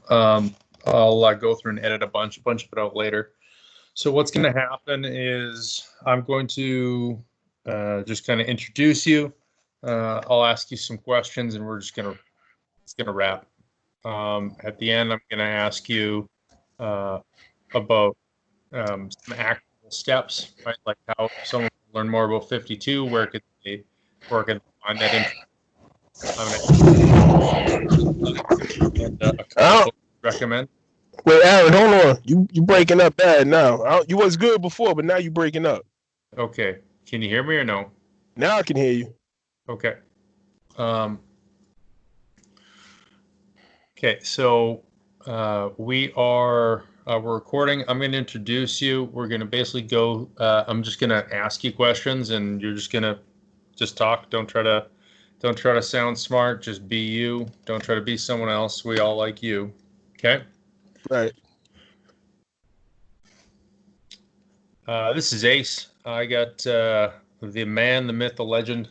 I'll go through and edit a bunch of it out later. So what's going to happen is I'm going to just kind of introduce you. I'll ask you some questions, and it's gonna wrap. At the end, I'm going to ask you about some actionable steps, right? Like how someone can learn more about 52. Where can they find that info? I'm going to a couple Oh, books to recommend. wait, Aaron, hold on. You breaking up bad now. You was good before, but now you breaking up. Okay, can you hear me or no? Now I can hear you. Okay. Um, okay, so we're recording. I'm going to introduce you. We're going to basically go. I'm just going to ask you questions, and you're just going to just talk. Don't try to sound smart. Just be you. Don't try to be someone else. We all like you. Okay. Right. This is Ace. I got the man, the myth, the legend,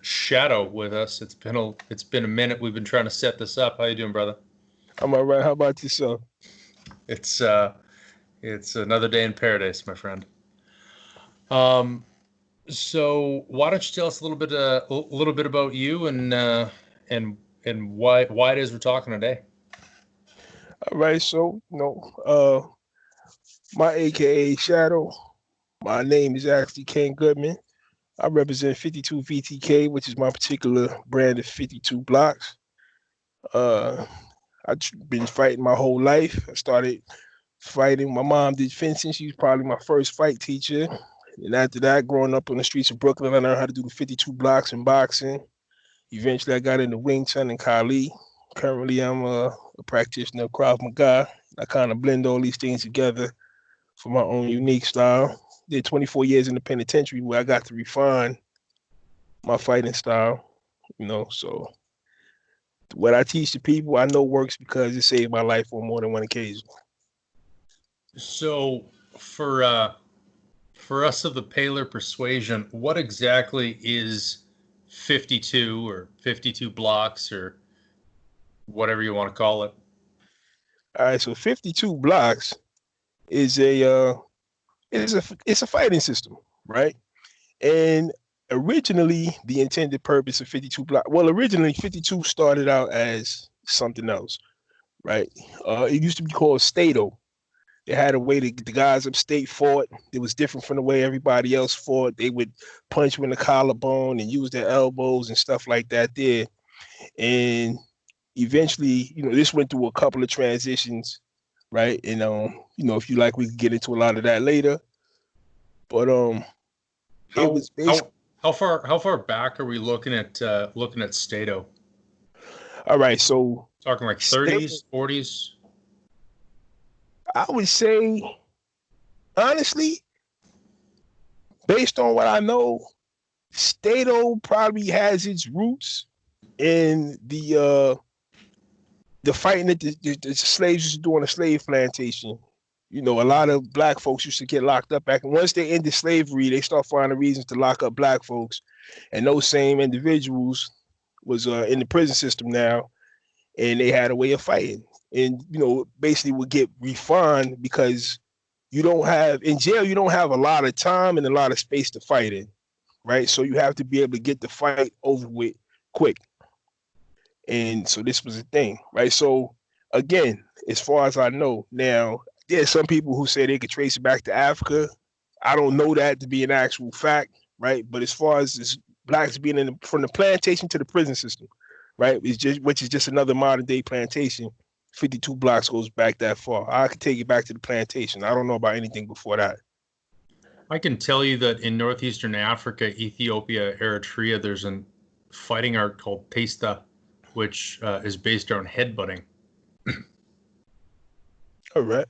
Shadow with us. It's been a minute. We've been trying to set this up. How you doing, brother? I'm all right. How about yourself? It's uh, it's another day in paradise, my friend. Um, so why don't you tell us a little bit about you and and why it is we're talking today? All right. So, my AKA Shadow. My name is actually Ken Goodman. I represent 52 VTK, which is my particular brand of 52 blocks. Uh, I've been fighting my whole life. I started fighting. My mom did fencing. She was probably my first fight teacher. And after that, growing up on the streets of Brooklyn, I learned how to do the 52 blocks in boxing. Eventually, I got into Wing Chun and Kali. Currently, I'm a practitioner of Krav Maga. I kind of blend all these things together for my own unique style. Did 24 years in the penitentiary where I got to refine my fighting style, So what I teach the people, I know works because it saved my life on more than one occasion. So for us of the Paler persuasion, what exactly is 52 or 52 blocks or whatever you want to call it? All right, so 52 blocks is it's a fighting system, right? And originally, the intended purpose of 52 block. Well, originally 52 started out as something else, right? It used to be called Stato. They had a way the guys upstate fought. It was different from the way everybody else fought. They would punch you in the collarbone and use their elbows and stuff like that there. And eventually, this went through a couple of transitions, right? And if you like, we could get into a lot of that later. But it How was basically how far back are we looking at Stato? all right. So Talking like Stato, 30s, 40s. I would say honestly, based on what I know, Stato probably has its roots in the fighting that the slaves used to do on the slave plantation. A lot of black folks used to get locked up back. And once they ended slavery, they start finding reasons to lock up black folks. And those same individuals was in the prison system now, and they had a way of fighting. And basically would get refined because you don't have in jail. You don't have a lot of time and a lot of space to fight in, right? So you have to be able to get the fight over with quick. And so this was a thing, right? So again, as far as I know, now there's some people who say they could trace it back to Africa. I don't know that to be an actual fact, right? But as far as this, blacks being from the plantation to the prison system, right? Which is just another modern day plantation. 52 blocks goes back that far. I could take it back to the plantation. I don't know about anything before that. I can tell you that in northeastern Africa, Ethiopia, Eritrea, there's a fighting art called Testa, which is based on headbutting. All right.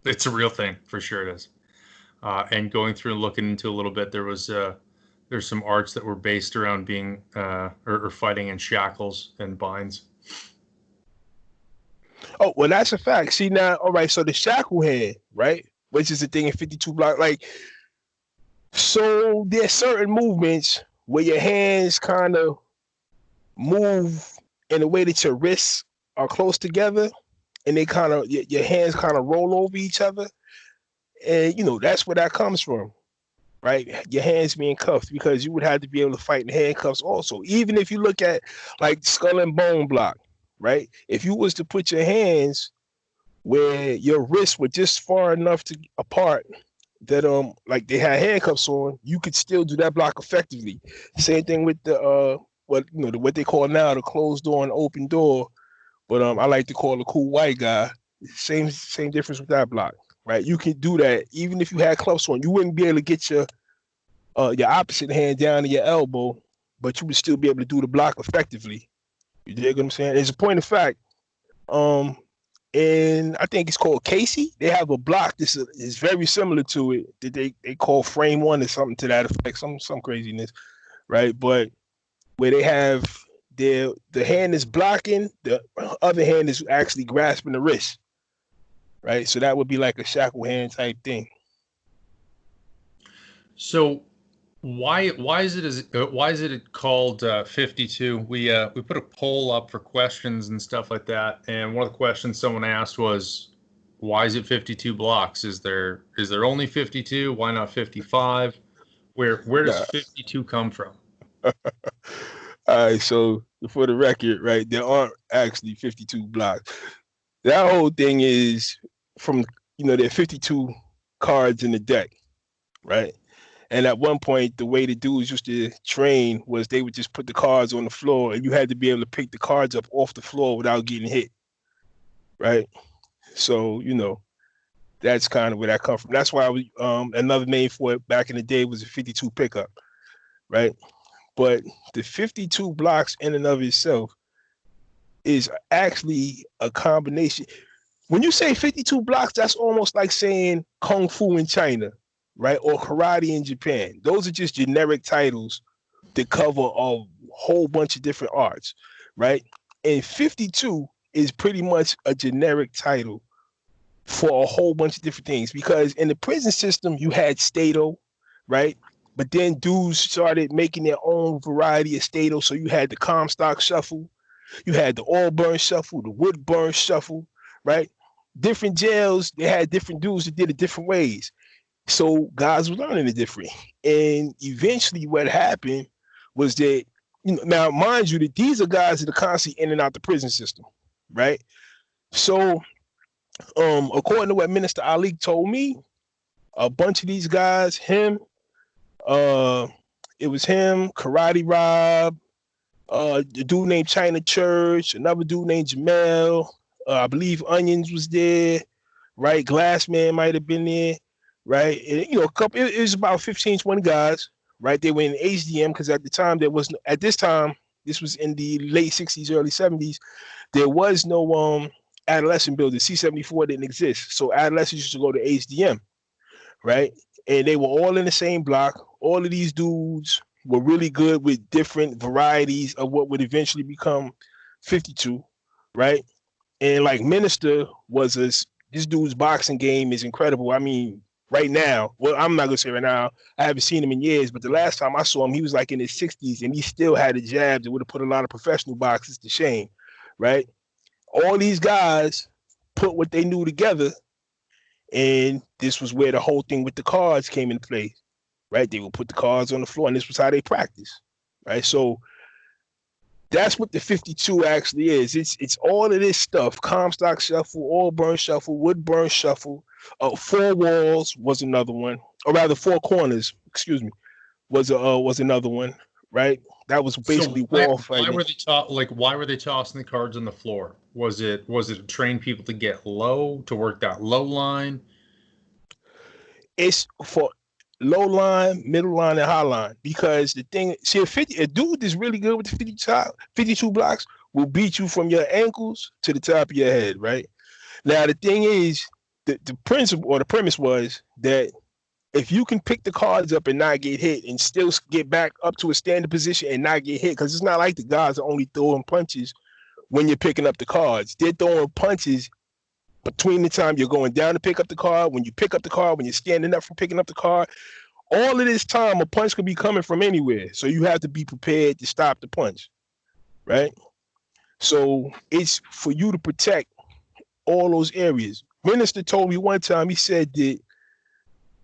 It's a real thing for sure. It is. And going through and looking into a little bit, there's some arts that were based around being or fighting in shackles and binds. Oh, well, that's a fact. See now, all right. So the shackle hand, right, which is the thing in 52 block, like, so there's certain movements where your hands kind of move in a way that your wrists are close together and they kind of your hands kind of roll over each other, and that's where that comes from, right? Your hands being cuffed, because you would have to be able to fight in handcuffs also. Even if you look at like skull and bone block, right? If you was to put your hands where your wrists were just far enough apart that like they had handcuffs on, you could still do that block effectively. Same thing with the what they call now the closed door and open door, but I like to call the cool white guy. Same difference with that block, right? You can do that even if you had cuffs on. You wouldn't be able to get your opposite hand down to your elbow, but you would still be able to do the block effectively. You dig what I'm saying? As a point of fact, and I think it's called Casey. They have a block this is very similar to it that they call frame one or something to that effect, some craziness, right? But where they have the hand is blocking, the other hand is actually grasping the wrist, right? So that would be like a shackle hand type thing. So why is it called 52? We put a poll up for questions and stuff like that, and one of the questions someone asked was, why is it 52 blocks? Is there only 52? Why not 55? Where does 52 come from? All right, so for the record, right, there aren't actually 52 blocks. That whole thing is from there are 52 cards in the deck, right? And at one point, the way the dudes used to train was they would just put the cards on the floor, and you had to be able to pick the cards up off the floor without getting hit, right? So, that's kind of where that comes from. That's why another name for it back in the day was a 52 pickup, right? But the 52 blocks in and of itself is actually a combination. When you say 52 blocks, that's almost like saying Kung Fu in China, right? Or karate in Japan. Those are just generic titles that cover a whole bunch of different arts, right? And 52 is pretty much a generic title for a whole bunch of different things, because in the prison system, you had Stato, right? But then dudes started making their own variety of Stato. So you had the Comstock Shuffle, you had the Auburn Shuffle, the Woodburn Shuffle, right? Different jails, they had different dudes that did it different ways. So guys were learning it different. And eventually what happened was that, now mind you, that these are guys that are constantly in and out the prison system, right? So according to what Minister Ali told me, a bunch of these guys, it was him, Karate Rob, the dude named China Church, another dude named Jamel, I believe Onions was there, right? Glassman might have been there, right? And, it was about 15, 20 guys, right? They were in HDM because at the time this was in the late 60s, early 70s, there was no adolescent building. C-74 didn't exist. So adolescents used to go to HDM, right? And they were all in the same block. All of these dudes were really good with different varieties of what would eventually become 52, right? And like Minister was this dude's boxing game is incredible. I mean, right now, well, I'm not gonna say right now, I haven't seen him in years, but the last time I saw him, he was like in his 60s and he still had a jab that would have put a lot of professional boxers to shame, right? All these guys put what they knew together, and this was where the whole thing with the cards came into play, right? They would put the cards on the floor, and this was how they practiced, right? So that's what the 52 actually is. It's all of this stuff: Comstock Shuffle, Auburn Shuffle, Woodburn Shuffle. Four Walls was another one, or rather, Four Corners, excuse me, was another one, right? That was basically wall fighting. Why were they tossing the cards on the floor? Was it to train people to get low, to work that low line? It's for low line, middle line, and high line. Because the thing, see, a dude that's really good with the 52 blocks will beat you from your ankles to the top of your head, right? Now, the thing is, the principle or the premise was that if you can pick the cards up and not get hit and still get back up to a standing position and not get hit, because it's not like the guys are only throwing punches when you're picking up the cards. They're throwing punches between the time you're going down to pick up the card, when you pick up the card, when you're standing up from picking up the card. All of this time, a punch could be coming from anywhere. So you have to be prepared to stop the punch, right? So it's for you to protect all those areas. Minister told me one time, he said that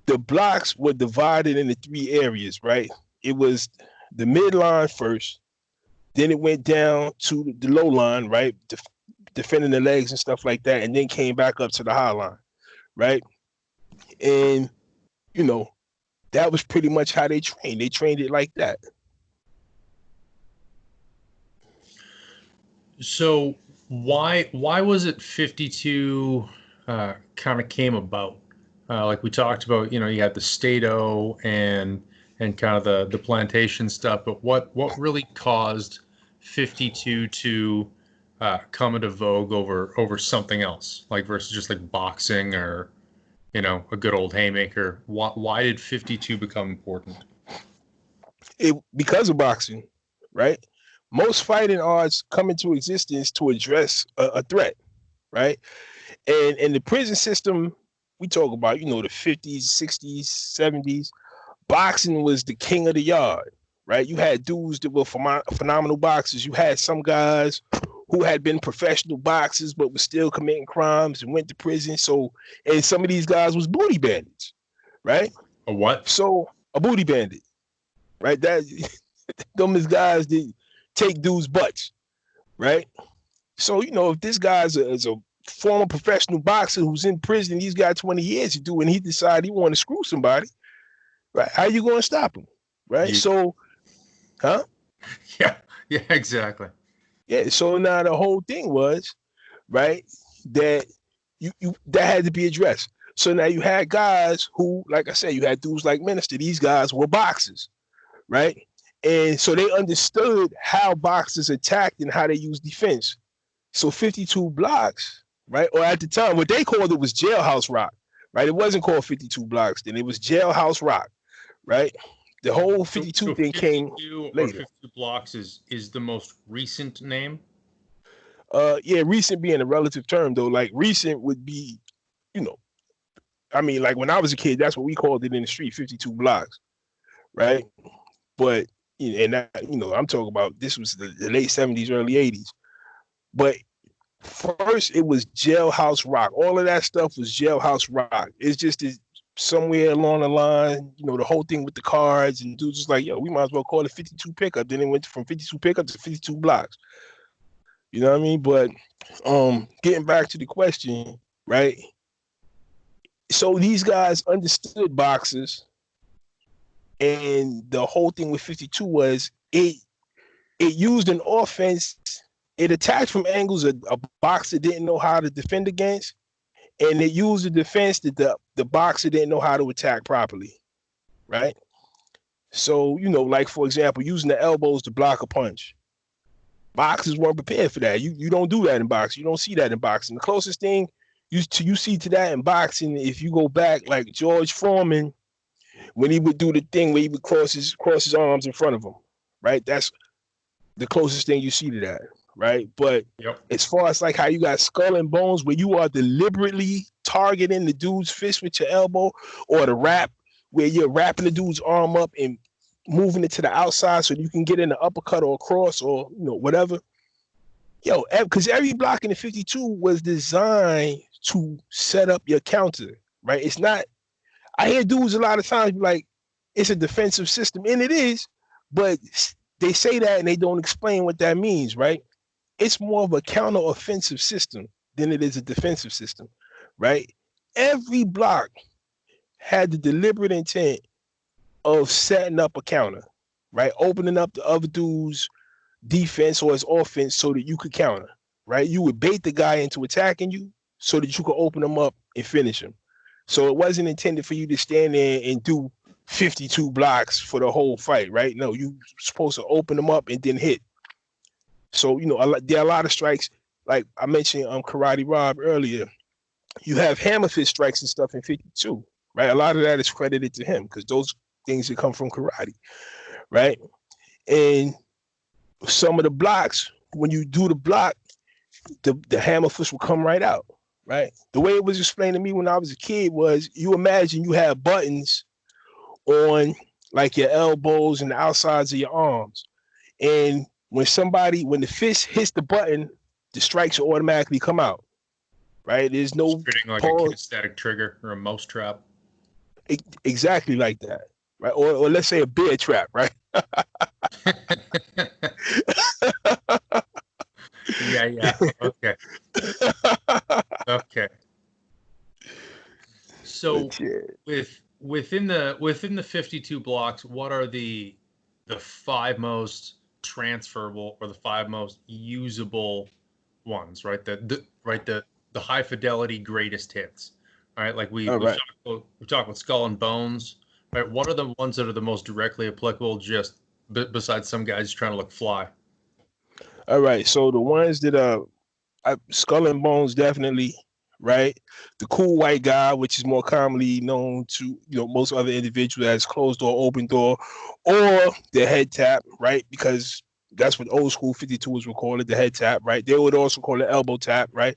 the blocks were divided into 3 areas, right? It was the midline first, then it went down to the low line, right? Defending the legs and stuff like that, and then came back up to the high line, right? And, you know, that was pretty much how they trained. They trained it like that. So why was it 52 kind of came about? Like we talked about, you know, you had the Stato and kind of the plantation stuff, but what really caused 52 to come into vogue over something else, like versus just like boxing or, you know, a good old haymaker? Why did 52 become important? Because of boxing, right? Most fighting arts come into existence to address a threat, right? And in the prison system, we talk about, you know, the 50s, 60s, 70s, boxing was the king of the yard, right? You had dudes that were phenomenal boxers. You had some guys who had been professional boxers but were still committing crimes and went to prison. So, and some of these guys was booty bandits, right? A what? So a booty bandit, right? That them is guys that take dudes' butts, right? So, you know, if this guy's is a former professional boxer who's in prison, he's got 20 years to do, and he decided he want to screw somebody, right? How you going to stop him, right? So, huh? Yeah, exactly. Yeah, so now the whole thing was, right, that you that had to be addressed. So now you had guys who, like I said, you had dudes like Minister. These guys were boxers, right? And so they understood how boxers attacked and how they used defense. So 52 blocks, right? Or at the time, what they called it was Jailhouse Rock, right? It wasn't called 52 blocks then. It was Jailhouse Rock, right? The whole 52 so thing came later. 52 blocks is the most recent name? Yeah, recent being a relative term, though. Like, recent would be, you know, I mean, like when I was a kid, that's what we called it in the street, 52 blocks, right? But, you know, and that, you know, I'm talking about this was the late 70s, early 80s. But first, it was Jailhouse Rock. All of that stuff was Jailhouse Rock. It's just somewhere along the line, you know, the whole thing with the cards and dudes was like, yo, we might as well call it 52 pickup. Then it went from 52 pickup to 52 blocks. You know what I mean? But getting back to the question, right? So these guys understood boxers, and the whole thing with 52 was it used an offense. It attacked from angles a boxer didn't know how to defend against, and it used a defense that the boxer didn't know how to attack properly, right? So, you know, like, for example, using the elbows to block a punch. Boxers weren't prepared for that. You don't do that in boxing. You don't see that in boxing. The closest thing you see to that in boxing, if you go back, like George Foreman, when he would do the thing where he would cross his arms in front of him, right? That's the closest thing you see to that, right? But as far as like how you got skull and bones, where you are deliberately targeting the dude's fist with your elbow, or the wrap where you're wrapping the dude's arm up and moving it to the outside so you can get in the uppercut or a cross or, you know, whatever. Yo, because every block in the 52 was designed to set up your counter, right? It's not, I hear dudes a lot of times be like, it's a defensive system, and it is, but they say that and they don't explain what that means, right? It's more of a counter-offensive system than it is a defensive system, right? Every block had the deliberate intent of setting up a counter, right? Opening up the other dude's defense or his offense so that you could counter, right? You would bait the guy into attacking you so that you could open him up and finish him. So it wasn't intended for you to stand there and do 52 blocks for the whole fight, right? No, you're supposed to open them up and then hit. So, you know, there are a lot of strikes. Like I mentioned Karate Rob earlier. You have hammer fist strikes and stuff in 52, right? A lot of that is credited to him because those things that come from karate, right? And some of the blocks, when you do the block, the hammer fist will come right out, right? The way it was explained to me when I was a kid was, you imagine you have buttons on like your elbows and the outsides of your arms, and when the fist hits the button, the strikes will automatically come out. Right? There's no Treating like pause. a kinesthetic trigger or a mouse trap. Exactly like that. Right? Or let's say a bear trap, right? Yeah. Okay. Okay. So within the 52 blocks, what are the 5 most transferable or the 5 most usable ones, right? The high fidelity greatest hits. All right, like we All we talked about Skull and Bones, right? What are the ones that are the most directly applicable, just besides some guys trying to look fly? All right. So the ones that Skull and Bones, definitely, right? The cool white guy, which is more commonly known to most other individuals as closed door, open door, or the head tap, right? Because that's what old school 52s would call it, the head tap, right? They would also call it elbow tap, right?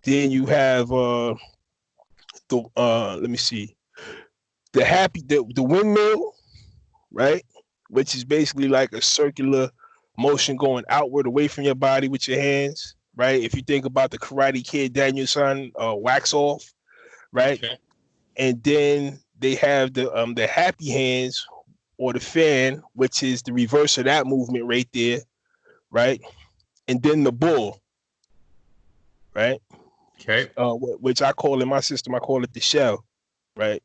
Then you have let me see, the windmill, right? Which is basically like a circular motion going outward away from your body with your hands, right? If you think about the Karate Kid Daniel-san wax off, right? Okay. And then they have the happy hands or the fan, which is the reverse of that movement right there, right? And then the bull, right? Okay. Which I call in my system, I call it the shell, right?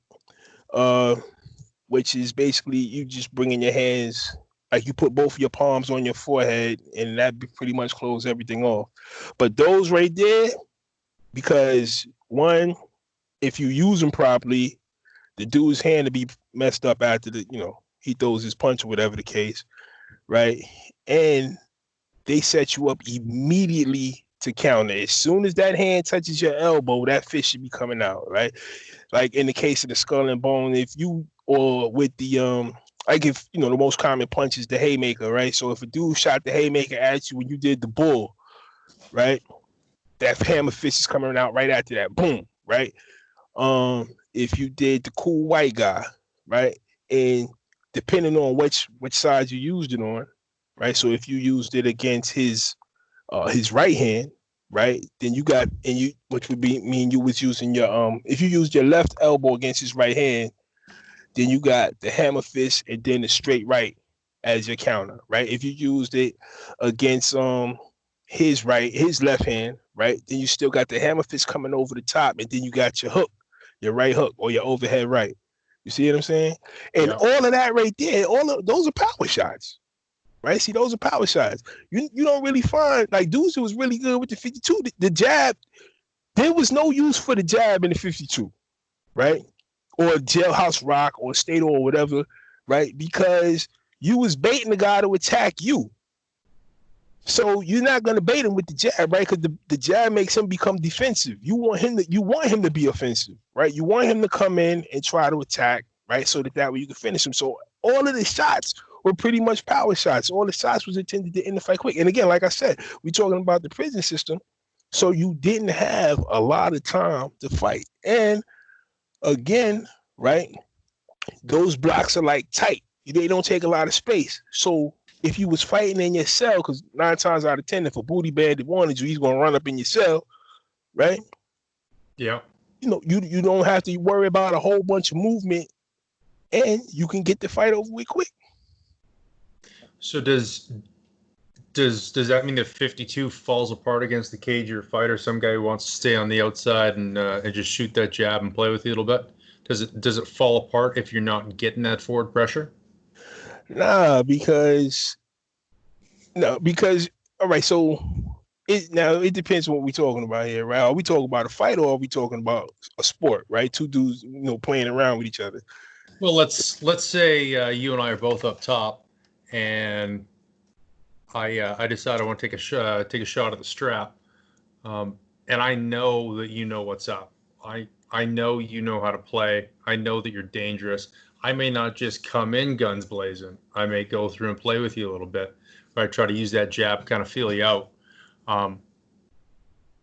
Which is basically you just bringing your hands, like you put both of your palms on your forehead, and that pretty much close everything off. But those right there, because one, if you use them properly, the dude's hand to be messed up after he throws his punch or whatever the case, right? And they set you up immediately to counter. As soon as that hand touches your elbow, that fist should be coming out, right? Like in the case of the Skull and Bone, if you or with the like if the most common punch is the haymaker, right? So if a dude shot the haymaker at you when you did the bull, right? That hammer fist is coming out right after that. Boom, right? If you did the cool white guy, right? And depending on which side you used it on, right? So if you used it against his right hand, right? Then you got, and you, which would be mean you was using your if you used your left elbow against his right hand, then you got the hammer fist and then the straight right as your counter, right? If you used it against his left hand, right? Then you still got the hammer fist coming over the top, and then you got your hook, your right hook or your overhead right. You see what I'm saying? And all of that right there, all of those are power shots. Right? See, those are power shots. You don't really find, like, dudes who was really good with the 52, the jab, there was no use for the jab in the 52, right? Or jailhouse rock or state or whatever, right? Because you was baiting the guy to attack you. So you're not gonna bait him with the jab, right? Because the jab makes him become defensive. You want him to be offensive, right? You want him to come in and try to attack, right? So that way you can finish him. So all of the shots were pretty much power shots. All the shots was intended to end the fight quick. And again, like I said, we're talking about the prison system. So you didn't have a lot of time to fight. And again, right, those blocks are like tight. They don't take a lot of space. So if you was fighting in your cell, because 9 times out of 10, if a booty bandit wanted you, he's going to run up in your cell, right? Yeah. You don't have to worry about a whole bunch of movement, and you can get the fight over with quick. So does that mean that 52 falls apart against the cagier fighter? Some guy who wants to stay on the outside and just shoot that jab and play with you a little bit. Does it fall apart if you're not getting that forward pressure? Nah, because all right. So it depends on what we're talking about here, right? Are we talking about a fight or are we talking about a sport, right? Two dudes, playing around with each other. Well, let's say you and I are both up top, and I decide I want to take a shot at the strap, and I know that you know what's up. I know you know how to play. I know that you're dangerous. I may not just come in guns blazing. I may go through and play with you a little bit, right? Try to use that jab, kind of feel you out.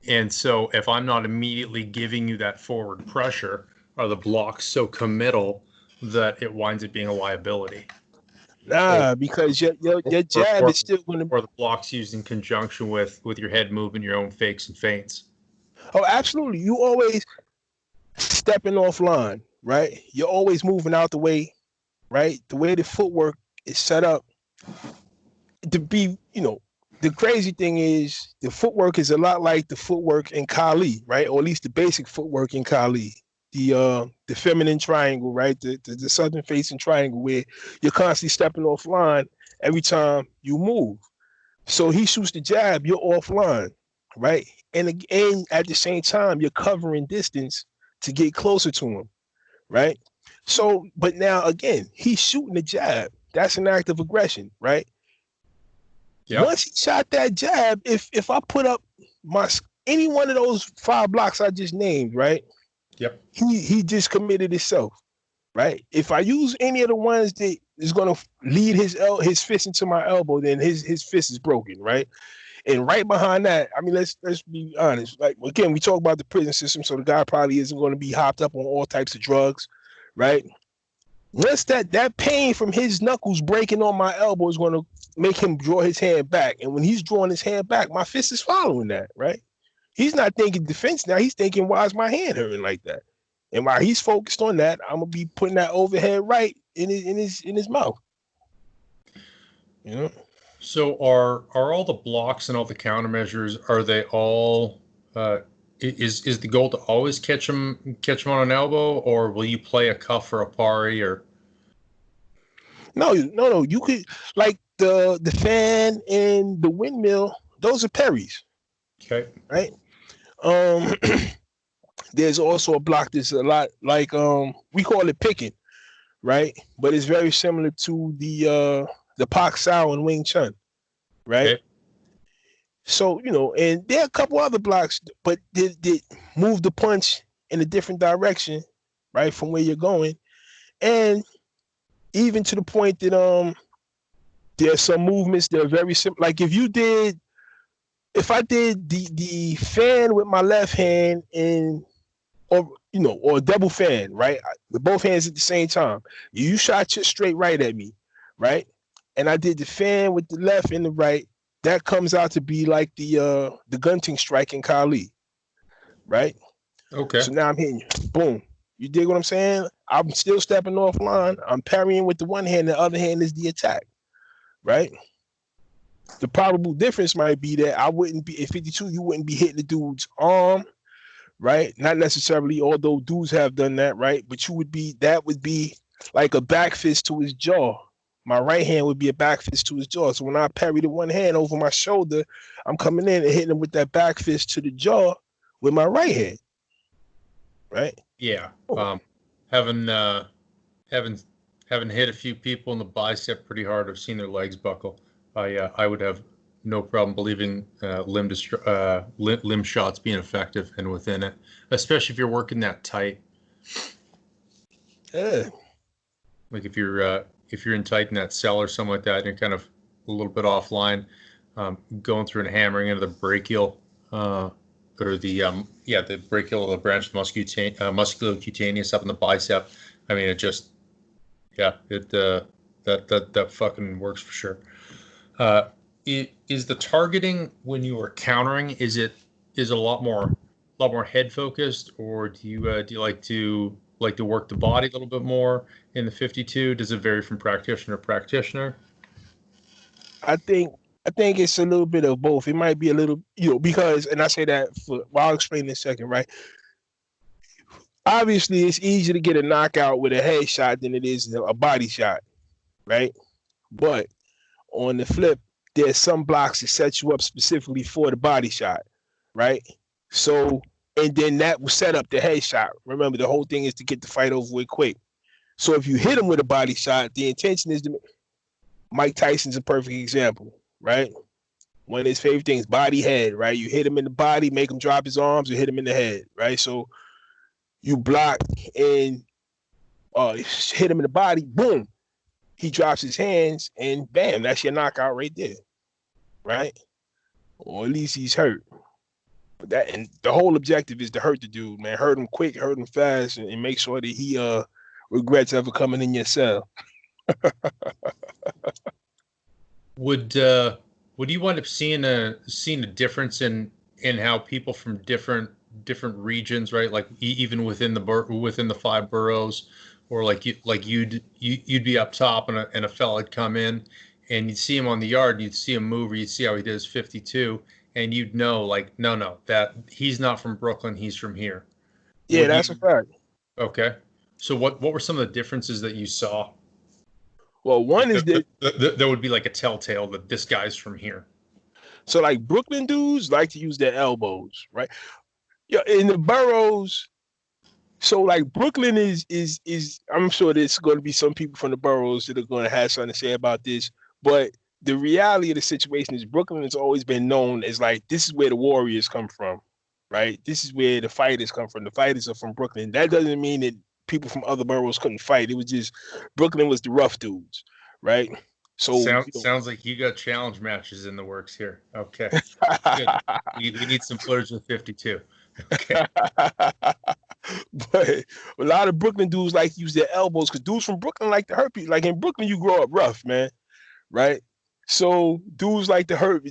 And so if I'm not immediately giving you that forward pressure, are the blocks so committal that it winds up being a liability? Nah, because your jab or, is still going to. or the blocks used in conjunction with your head movement, your own fakes and feints. Oh, absolutely. You always stepping offline, right? You're always moving out the way, right? The way the footwork is set up to be, the crazy thing is the footwork is a lot like the footwork in Kali, right? Or at least the basic footwork in Kali. The feminine triangle, right? The southern facing triangle where you're constantly stepping offline every time you move. So he shoots the jab, you're offline, right? And again, at the same time, you're covering distance to get closer to him, right? So, but now again, he's shooting the jab. That's an act of aggression, right? Yeah. Once he shot that jab, if I put up any one of those 5 blocks I just named, right? Yep. He just committed himself, right? If I use any of the ones that is going to lead his fist into my elbow, then his fist is broken, right? And right behind that, I mean, let's be honest. Like again, we talk about the prison system, so the guy probably isn't going to be hopped up on all types of drugs, right? Once that pain from his knuckles breaking on my elbow is going to make him draw his hand back, and when he's drawing his hand back, my fist is following that, right? He's not thinking defense now. He's thinking, why is my hand hurting like that? And while he's focused on that, I'm gonna be putting that overhead right in his mouth. You know. So are all the blocks and all the countermeasures, are they all is the goal to always catch him on an elbow, or will you play a cuff or a pari or? No. You could like the fan and the windmill. Those are parries. Okay. Right. There's also a block that's a lot like we call it picking, right? But it's very similar to the Pak Sao and Wing Chun, right? Okay. So and there are a couple other blocks, but they move the punch in a different direction, right, from where you're going, and even to the point that there's some movements that are very simple. Like if I did the fan with my left hand or a double fan, right? With both hands at the same time. You shot your straight right at me, right? And I did the fan with the left and the right. That comes out to be like the gunting strike in Kali, right? Okay. So now I'm hitting you. Boom. You dig what I'm saying? I'm still stepping offline. I'm parrying with the one hand. The other hand is the attack, right? The probable difference might be that I wouldn't be at 52. You wouldn't be hitting the dude's arm, right? Not necessarily, although dudes have done that, right? But that would be like a back fist to his jaw. My right hand would be a back fist to his jaw. So when I parry the one hand over my shoulder, I'm coming in and hitting him with that back fist to the jaw with my right hand, right? Yeah. Having hit a few people in the bicep pretty hard, I've seen their legs buckle. I would have no problem believing limb shots being effective and within it, especially if you're working that tight. Yeah. Like if you're in tight in that cell or something like that, and you're kind of a little bit offline, going through and hammering into the brachial or the brachial, the branch musculocutaneous up in the bicep. I mean, it just that fucking works for sure. Is the targeting when you are countering, is it a lot more head focused, or do you like to work the body a little bit more in the 52? Does it vary from practitioner to practitioner? I think it's a little bit of both. It might be a little, because, and I say that I'll explain in a second, right? Obviously, it's easier to get a knockout with a head shot than it is a body shot, right? But on the flip, there's some blocks that set you up specifically for the body shot, right? So, and then that will set up the head shot. Remember, the whole thing is to get the fight over with quick. So if you hit him with a body shot, the intention is to. Mike Tyson's a perfect example, right? One of his favorite things, body head, right? You hit him in the body, make him drop his arms, or hit him in the head, right? So you block and hit him in the body, boom. He drops his hands, and bam, that's your knockout right there, right? Or at least he's hurt. But and the whole objective is to hurt the dude, man. Hurt him quick, hurt him fast, and make sure that he regrets ever coming in your cell. Would you wind up seeing a difference in how people from different regions, right? Like even within within the five boroughs, or you'd be up top and a fella would come in and you'd see him on the yard, you'd see him move, or you'd see how he did his 52, and you'd know like no, that he's not from Brooklyn, he's from here. Yeah, that's a fact. Okay. So what were some of the differences that you saw? Well, one is that there would be like a telltale that this guy's from here. so like Brooklyn dudes like to use their elbows, right? Yeah, in the boroughs. So like Brooklyn is I'm sure there's going to be some people from the boroughs that are going to have something to say about this, but the reality of the situation is Brooklyn has always been known as like this is where the warriors come from, right? This is where the fighters come from. The fighters are from Brooklyn. That doesn't mean that people from other boroughs couldn't fight. It was just Brooklyn was the rough dudes, right? So sounds like you got challenge matches in the works here. Okay, good. We need some footage with 52. Okay. But a lot of Brooklyn dudes like to use their elbows because dudes from Brooklyn like to hurt people. Like in Brooklyn, you grow up rough, man, right? So dudes like to hurt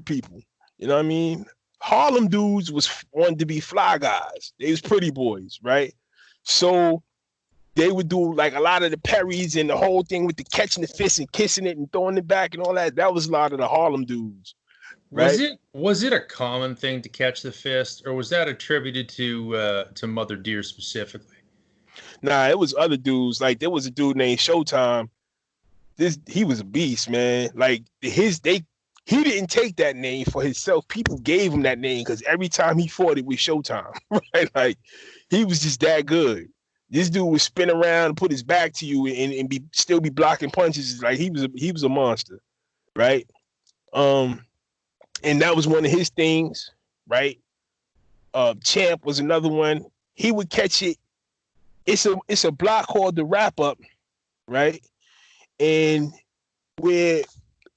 people. You know what I mean? Harlem dudes wanted to be fly guys. They was pretty boys, right? So they would do like a lot of the parries and the whole thing with the catching the fist and kissing it and throwing it back and all that. That was a lot of the Harlem dudes. Right? Was it a common thing to catch the fist, or was that attributed to Mother Deer specifically? Nah, it was other dudes. Like there was a dude named Showtime. He was a beast, man. Like he didn't take that name for himself. People gave him that name because every time he fought it was Showtime. Right? Like he was just that good. This dude would spin around and put his back to you and still be blocking punches. Like he was a monster, right? And that was one of his things, right? Champ was another one. He would catch it. It's a block called the wrap up, right? And where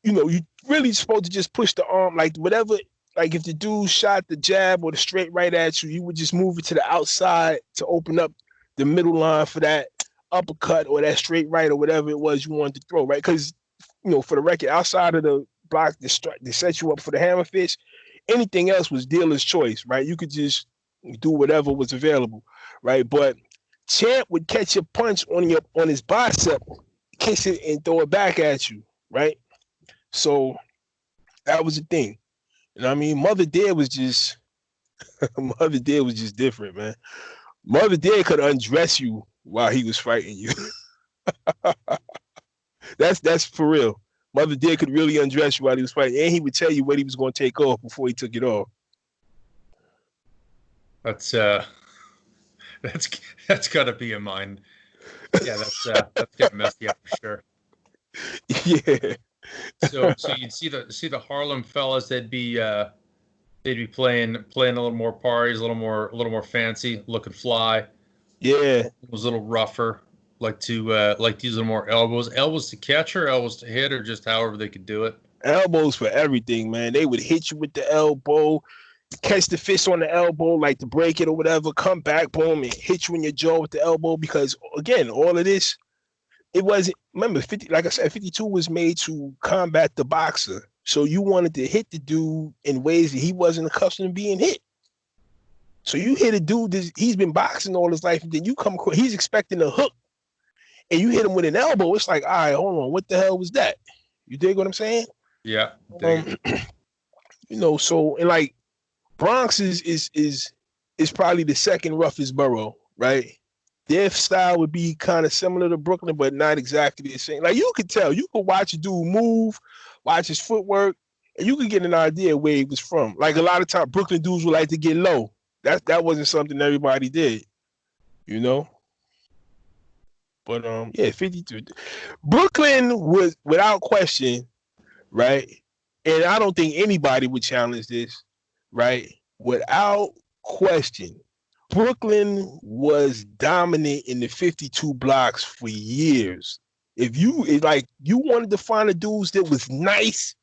you really supposed to just push the arm, like whatever. Like if the dude shot the jab or the straight right at you, you would just move it to the outside to open up the middle line for that uppercut or that straight right or whatever it was you wanted to throw, right? Because for the record, outside of the block to set you up for the hammer fist, anything else was dealer's choice, right? You could just do whatever was available, right? But Champ would catch a punch on his bicep, kiss it and throw it back at you, right? So that was the thing. You know what I mean? Mother Deer was just different, man. Mother Deer could undress you while he was fighting you. That's for real. Mother Deer could really undress you while he was fighting, and he would tell you what he was going to take off before he took it off. That's got to be a mind. Yeah, that's getting messy up for sure. Yeah. So you'd see the Harlem fellas. They'd be playing a little more parties, a little more fancy, looking fly. Yeah. It was a little rougher. Like to use a little more elbows to catch or elbows to hit, or just however they could do it. Elbows for everything, man. They would hit you with the elbow, catch the fist on the elbow, like to break it or whatever, come back, boom, and hit you in your jaw with the elbow. Because again, all of this, it wasn't. Remember, 50. Like I said, 52 was made to combat the boxer. So you wanted to hit the dude in ways that he wasn't accustomed to being hit. So you hit a dude he's been boxing all his life, and then you come across, he's expecting a hook. And you hit him with an elbow, it's like, all right, hold on, what the hell was that? You dig what I'm saying? Yeah. So and like Bronx is probably the second roughest borough, right? Their style would be kind of similar to Brooklyn, but not exactly the same. Like you could tell, you could watch a dude move, watch his footwork, and you could get an idea where he was from. Like a lot of times, Brooklyn dudes would like to get low. That wasn't something everybody did, But yeah, 52. Brooklyn was without question, right? And I don't think anybody would challenge this, right? Without question, Brooklyn was dominant in the 52 blocks for years. If you wanted to find a dudes that was nice,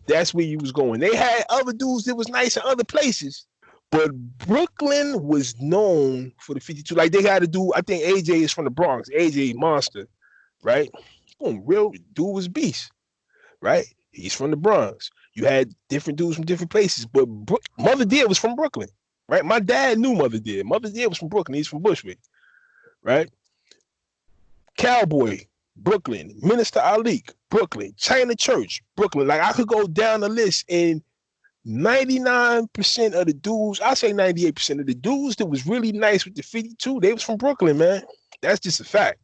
that's where you was going. They had other dudes that was nice in other places, but Brooklyn was known for the 52. Like they had to do, I think AJ is from the Bronx, AJ Monster, right? boom, real dude was beast, right? He's from the Bronx. You had different dudes from different places, but Mother Dear was from Brooklyn, right? My dad knew Mother Dear. Mother Dear was from Brooklyn. He's from Bushwick, right? Cowboy, Brooklyn. Minister Ali, Brooklyn. China Church, Brooklyn. Like I could go down the list, and 99% of the dudes, I say 98% of the dudes that was really nice with the 52, they was from Brooklyn, man. That's just a fact.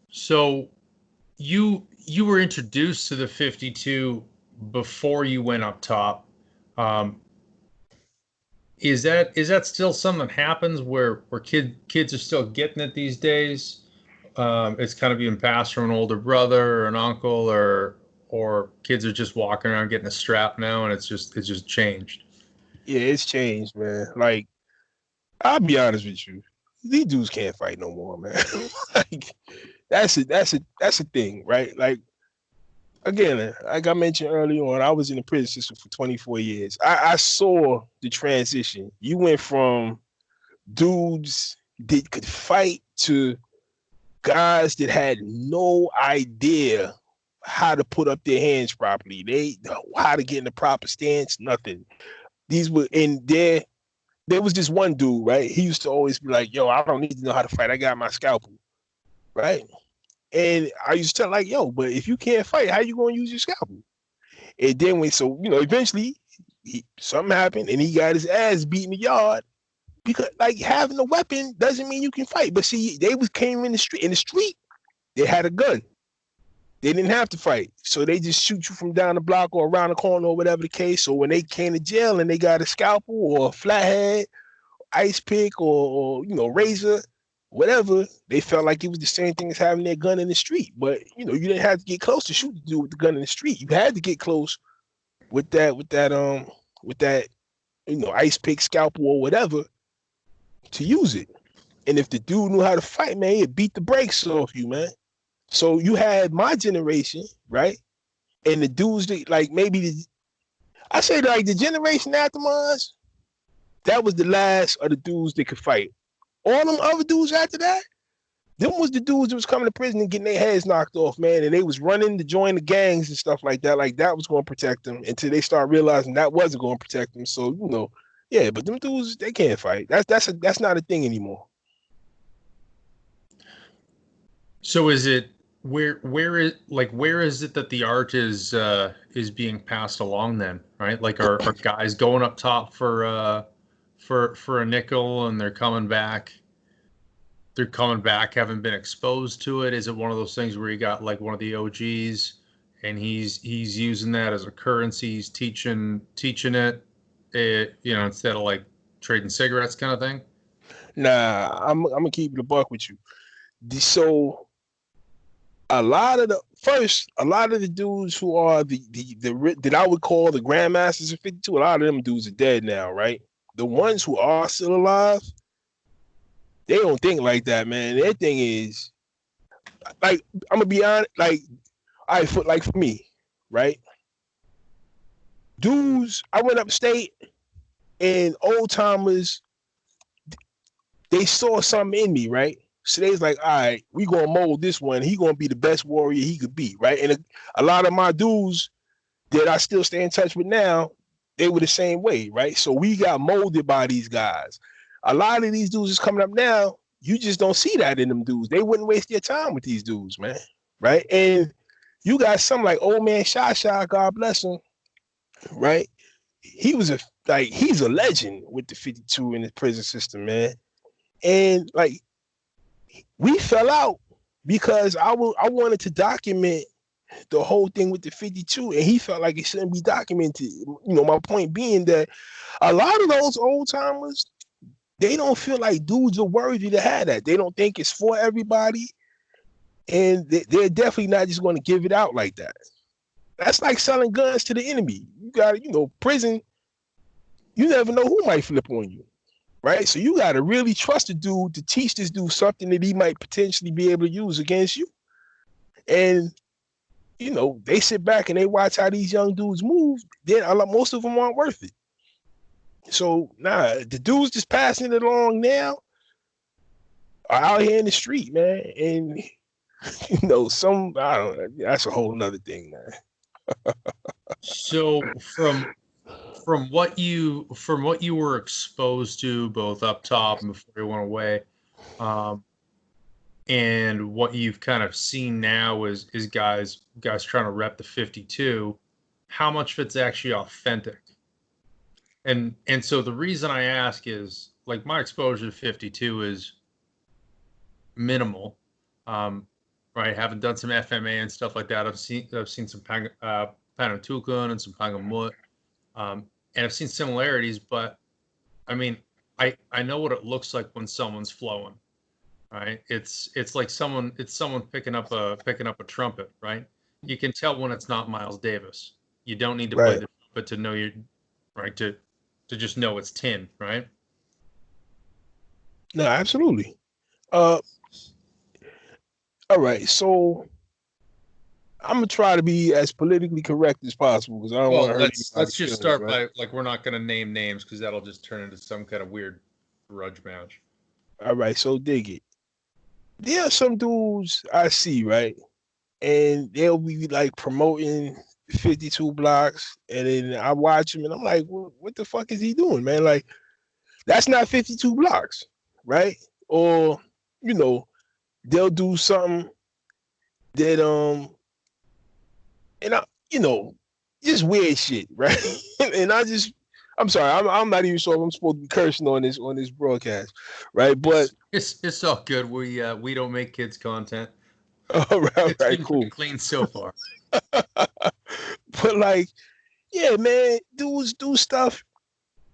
So you were introduced to the 52 before you went up top. Is that still something that happens where kids are still getting it these days? It's kind of being passed from an older brother or an uncle, or kids are just walking around getting a strap now, and it's just changed. Yeah, it's changed, man. Like, I'll be honest with you. These dudes can't fight no more, man. Like, that's a thing, right? Like, again, like I mentioned earlier on, I was in the prison system for 24 years. I saw the transition. You went from dudes that could fight to guys that had no idea how to put up their hands properly. They how to get in the proper stance, nothing. These were in there. There was this one dude, right? He used to always be like, yo, I don't need to know how to fight. I got my scalpel, right? And I used to tell like, yo, but if you can't fight, how you gonna use your scalpel? And then eventually something happened and he got his ass beat in the yard because like having a weapon doesn't mean you can fight. But see, they came in the street, they had a gun. They didn't have to fight. So they just shoot you from down the block or around the corner or whatever the case. So when they came to jail and they got a scalpel or a flathead, ice pick or razor, whatever, they felt like it was the same thing as having their gun in the street. But you didn't have to get close to shoot the dude with the gun in the street. You had to get close with that ice pick, scalpel or whatever to use it. And if the dude knew how to fight, man, it beat the brakes off you, man. So you had my generation, right? And the dudes that like I say like the generation after mine, that was the last of the dudes that could fight. All them other dudes after that, them was the dudes that was coming to prison and getting their heads knocked off, man. And they was running to join the gangs and stuff like that. Like that was going to protect them until they start realizing that wasn't going to protect them. So, yeah, but them dudes, they can't fight. That's not a thing anymore. So is it where is it that the art is being passed along then, right? Like are guys going up top for a nickel and they're coming back, haven't been exposed to it? Is it one of those things where you got like one of the OGs and he's using that as a currency, he's teaching it, instead of like trading cigarettes kind of thing? Nah, I'm gonna keep it a buck with you. So a lot of the dudes who are the that I would call the grandmasters of 52, a lot of them dudes are dead now, right? The ones who are still alive, they don't think like that, man. Their thing is, like, I'm gonna be honest, like, for me, right? Dudes, I went upstate, and old timers, they saw something in me, right? So they was like, all right, we gonna mold this one. He gonna be the best warrior he could be, right? And a lot of my dudes that I still stay in touch with now, they were the same way, right? So we got molded by these guys. A lot of these dudes is coming up now. You just don't see that in them dudes. They wouldn't waste their time with these dudes, man, right? And you got some like old man Shasha, God bless him, right? He's a legend with the 52 in the prison system, man. And like we fell out because I wanted to document the whole thing with the 52, and he felt like it shouldn't be documented. My point being that a lot of those old timers, they don't feel like dudes are worthy to have that. They don't think it's for everybody, and they're definitely not just going to give it out like that. That's like selling guns to the enemy. You got prison. You never know who might flip on you. Right? So you got to really trust the dude to teach this dude something that he might potentially be able to use against you. And, they sit back and they watch how these young dudes move. Then most of them aren't worth it. So, the dudes just passing it along now, are out here in the street, man, and you know, some I don't know, that's a whole nother thing, man. So from what you were exposed to both up top and before you went away, um, and what you've kind of seen now is guys trying to rep the 52, how much of it's actually authentic? And so the reason I ask is like my exposure to 52 is minimal. Um, right, haven't done some FMA and stuff like that. I've seen some Panatukan and some Pangamut, and I've seen similarities, but I mean, I know what it looks like when someone's flowing, right? It's someone picking up a trumpet, right? You can tell when it's not Miles Davis. You don't need to play Right. the trumpet to know you right to just know it's tin, right? No, absolutely. Uh, all right. So I'm gonna try to be as politically correct as possible because I don't want Well, to hurt let's anybody's just feelings, start right? by like we're not going to name names because that'll just turn into some kind of weird grudge match. All right. So dig it. There are some dudes I see, right, and they'll be like promoting 52 blocks, and then I watch him, and I'm like, what the fuck is he doing, man? Like, that's not 52 blocks, right? Or, you know, they'll do something that and I, you know, just weird shit, right? And I'm sorry, I'm not even sure if I'm supposed to be cursing on this broadcast, right? But It's all good. We don't make kids content. all It's right, been pretty cool. clean so far. But like, yeah, man, dudes do stuff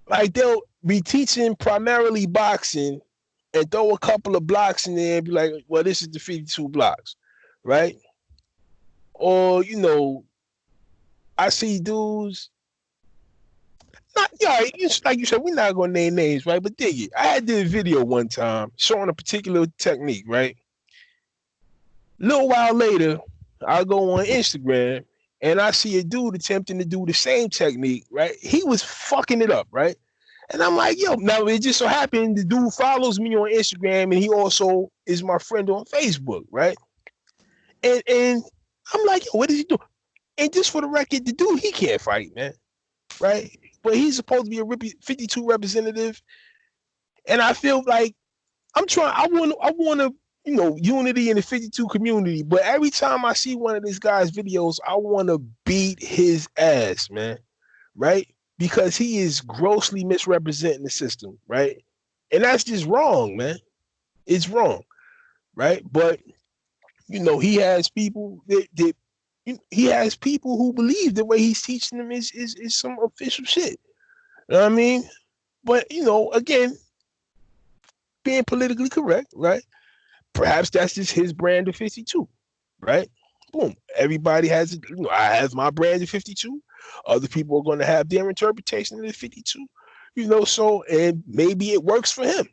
like they'll be teaching primarily boxing and throw a couple of blocks in there and be like, well, this is the 52 blocks, right? Or, you know, I see dudes, not, yeah, like you said, we're not going to name names, right? But dig it. I had did a video one time showing a particular technique, right? A little while later, I go on Instagram and I see a dude attempting to do the same technique, right? He was fucking it up, right? And I'm like, yo, now it just so happened the dude follows me on Instagram and he also is my friend on Facebook, right? And I'm like, yo, what is he doing? And just for the record, the dude, he can't fight, man, right? But he's supposed to be a 52 representative. And I feel like I want to, you know, unity in the 52 community. But every time I see one of this guy's videos, I want to beat his ass, man, right? Because he is grossly misrepresenting the system, right? And that's just wrong, man. It's wrong, right? But you know, he has people that he has people who believe the way he's teaching them is some official shit. You know what I mean? But you know, again, being politically correct, right? Perhaps that's just his brand of 52, right? Boom. Everybody has, you know, I have my brand of 52. Other people are going to have their interpretation of the 52, you know. So, and maybe it works for him,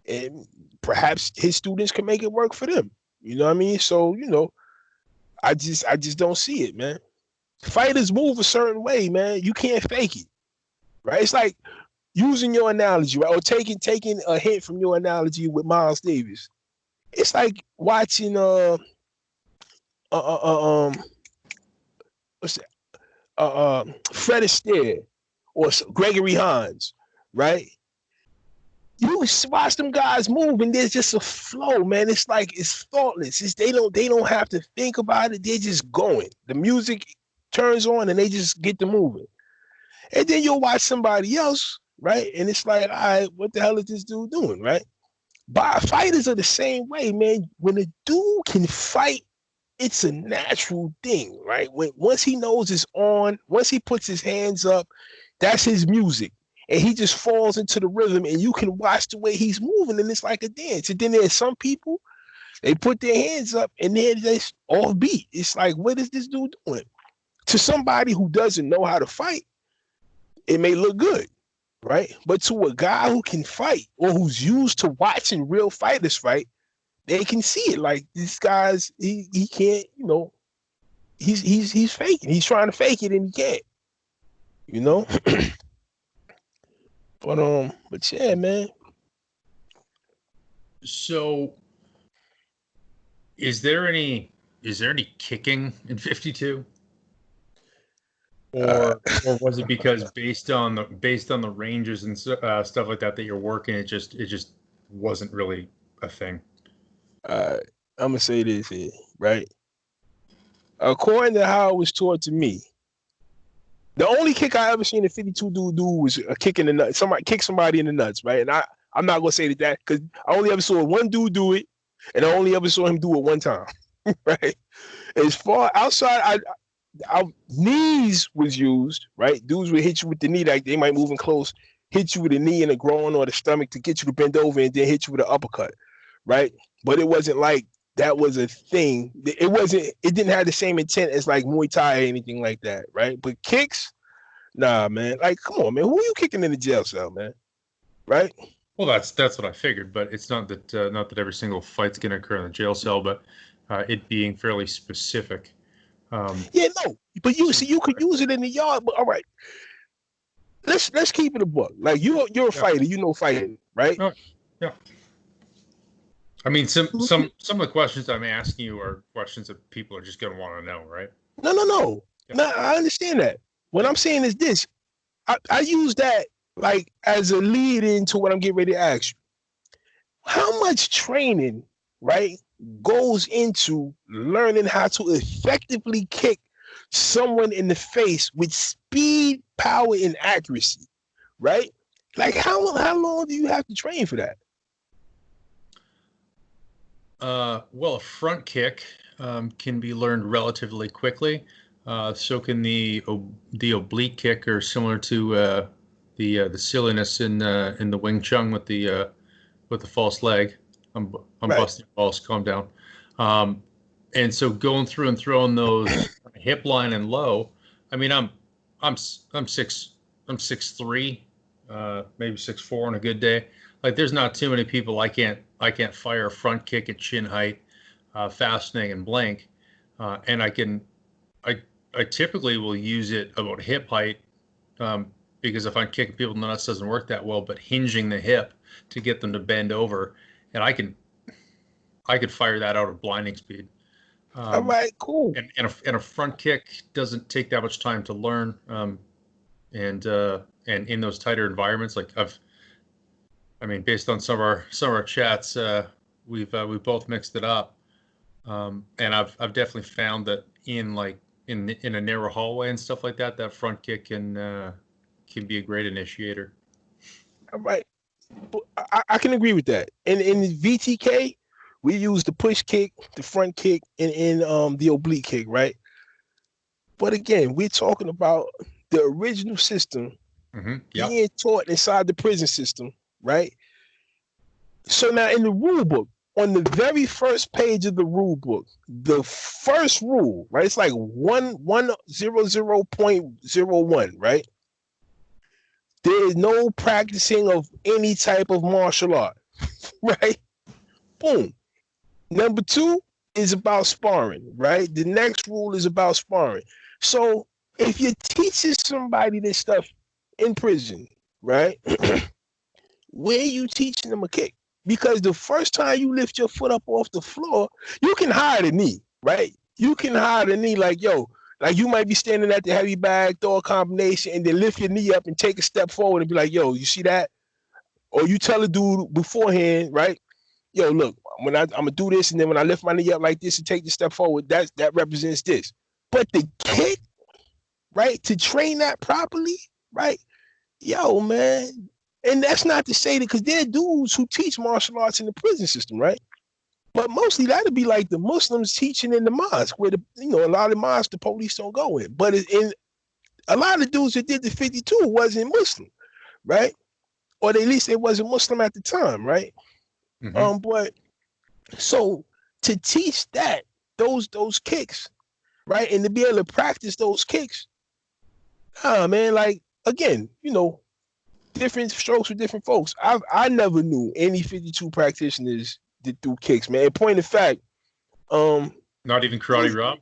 and perhaps his students can make it work for them. You know what I mean? So, you know, I just don't see it, man. Fighters move a certain way, man. You can't fake it, right? It's like using your analogy, right, or taking a hint from your analogy with Miles Davis. It's like watching uh, uh um what's that? Fred Astaire or Gregory Hines, right? You watch them guys move, and there's just a flow, man. It's like it's thoughtless. They don't have to think about it. They're just going. The music turns on, and they just get to moving. And then you'll watch somebody else, right? And it's like, all right, what the hell is this dude doing, right? But fighters are the same way, man. When a dude can fight, it's a natural thing, right? When once he knows it's on, once he puts his hands up, that's his music. And he just falls into the rhythm, and you can watch the way he's moving, and it's like a dance. And then there's some people, they put their hands up and they're just off beat. It's like, what is this dude doing? To somebody who doesn't know how to fight, it may look good, right? But to a guy who can fight or who's used to watching real fighters fight, they can see it. Like this guy's he can't, you know, he's faking. He's trying to fake it and he can't, you know. But yeah, man. So is there any kicking in 52? Or was it because based on the ranges and stuff like that you're working, it just wasn't really a thing? I'm gonna say this here, right? According to how it was taught to me, the only kick I ever seen a 52 dude do was a kick in the nuts. Somebody kick somebody in the nuts, right? And I'm not gonna say that because I only ever saw one dude do it, and I only ever saw him do it one time, right? As far outside, our knees was used, right? Dudes would hit you with the knee, like they might move in close, hit you with the knee in the groin or the stomach to get you to bend over, and then hit you with an uppercut, right? But it wasn't like that was a thing. It wasn't. It didn't have the same intent as like Muay Thai or anything like that, right? But kicks, nah, man. Like, come on, man. Who are you kicking in the jail cell, man? Right? Well, that's what I figured, but it's not that every single fight's going to occur in the jail cell, but it being fairly specific. Yeah, no, but you see, you could use it in the yard. But all right, let's keep it a book. Like you're a fighter, you know fighting, right? Yeah. I mean, some of the questions I'm asking you are questions that people are just going to want to know, right? No. Yeah. No, I understand that. What I'm saying is this: I use that like as a lead into what I'm getting ready to ask you. How much training, right, goes into learning how to effectively kick someone in the face with speed, power, and accuracy, right? Like how long do you have to train for that? Well, a front kick can be learned relatively quickly. So can the oblique kick, or similar to the silliness in the Wing Chun with the false leg. I'm Right. busting balls. Calm down. And so going through and throwing those hip line and low. I mean, I'm 6'3", maybe 6'4" on a good day. Like, there's not too many people I can't fire a front kick at chin height, fastening and blank, and I typically will use it about hip height, because if I'm kicking people in the nuts doesn't work that well, but hinging the hip to get them to bend over, and I could fire that out at blinding speed. All right, cool. And a front kick doesn't take that much time to learn, and in those tighter environments, like based on some of our chats, we've both mixed it up, and I've definitely found that in a narrow hallway and stuff like that, that front kick can be a great initiator. All right, I can agree with that. In VTK, we use the push kick, the front kick, and the oblique kick, right? But again, we're talking about the original system being taught inside the prison system, right? So now in the rule book, on the very first page of the rule book, the first rule, right? It's like 100.01, right? There is no practicing of any type of martial art, right? Boom. Number 2 is about sparring, right? The next rule is about sparring. So if you're teaching somebody this stuff in prison, right? Where are you teaching them a kick? Because the first time you lift your foot up off the floor, you can hide a knee, right? You can hide a knee like, yo, like you might be standing at the heavy bag, throw a combination, and then lift your knee up and take a step forward and be like, yo, you see that? Or you tell a dude beforehand, right? Yo, look, when I'm gonna do this, and then when I lift my knee up like this and take the step forward, that represents this. But the kick, right, to train that properly, right? Yo, man. And that's not to say that, because there are dudes who teach martial arts in the prison system, right? But mostly that'd be like the Muslims teaching in the mosque, where a lot of mosques the police don't go in. But in a lot of dudes that did the 52 wasn't Muslim, right? Or at least it wasn't Muslim at the time, right? But so to teach that those kicks, right, and to be able to practice those kicks, man, like again, different strokes for different folks. I never knew any 52 practitioners that do kicks, man. And point of fact, not even Karate Rob.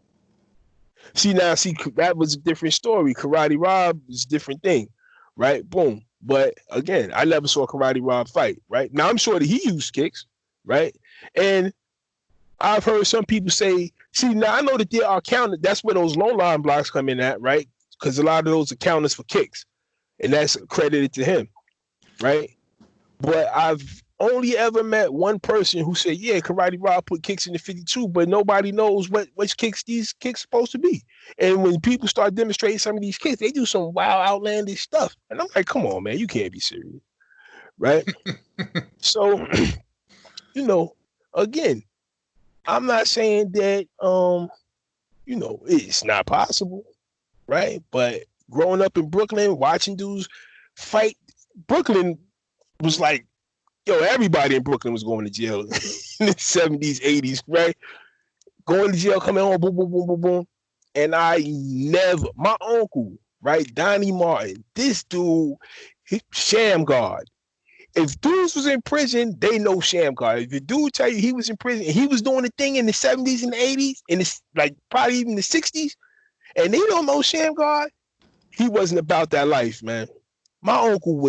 See, that was a different story. Karate Rob is a different thing, right? Boom. But again, I never saw Karate Rob fight, right? Now I'm sure that he used kicks, right? And I've heard some people say, see, now I know that there are counters. That's where those low line blocks come in at, right? Because a lot of those are counters for kicks, and that's credited to him, right? But I've only ever met one person who said, yeah, Karate Rob put kicks in the 52, but nobody knows which kicks these kicks supposed to be. And when people start demonstrating some of these kicks, they do some wild, outlandish stuff. And I'm like, come on, man, you can't be serious, right? So, again, I'm not saying that, it's not possible, right? But growing up in Brooklyn, watching dudes fight, Brooklyn was like, everybody in Brooklyn was going to jail in the 70s, 80s, right? Going to jail, coming home, boom, boom, boom, boom, boom. And my uncle, right, Donnie Martin, this dude, Sham God. If dudes was in prison, they know Sham God. If the dude tell you he was in prison and he was doing the thing in the 70s and the 80s, and it's like probably even the 60s, and they don't know Sham God, he wasn't about that life, man. My uncle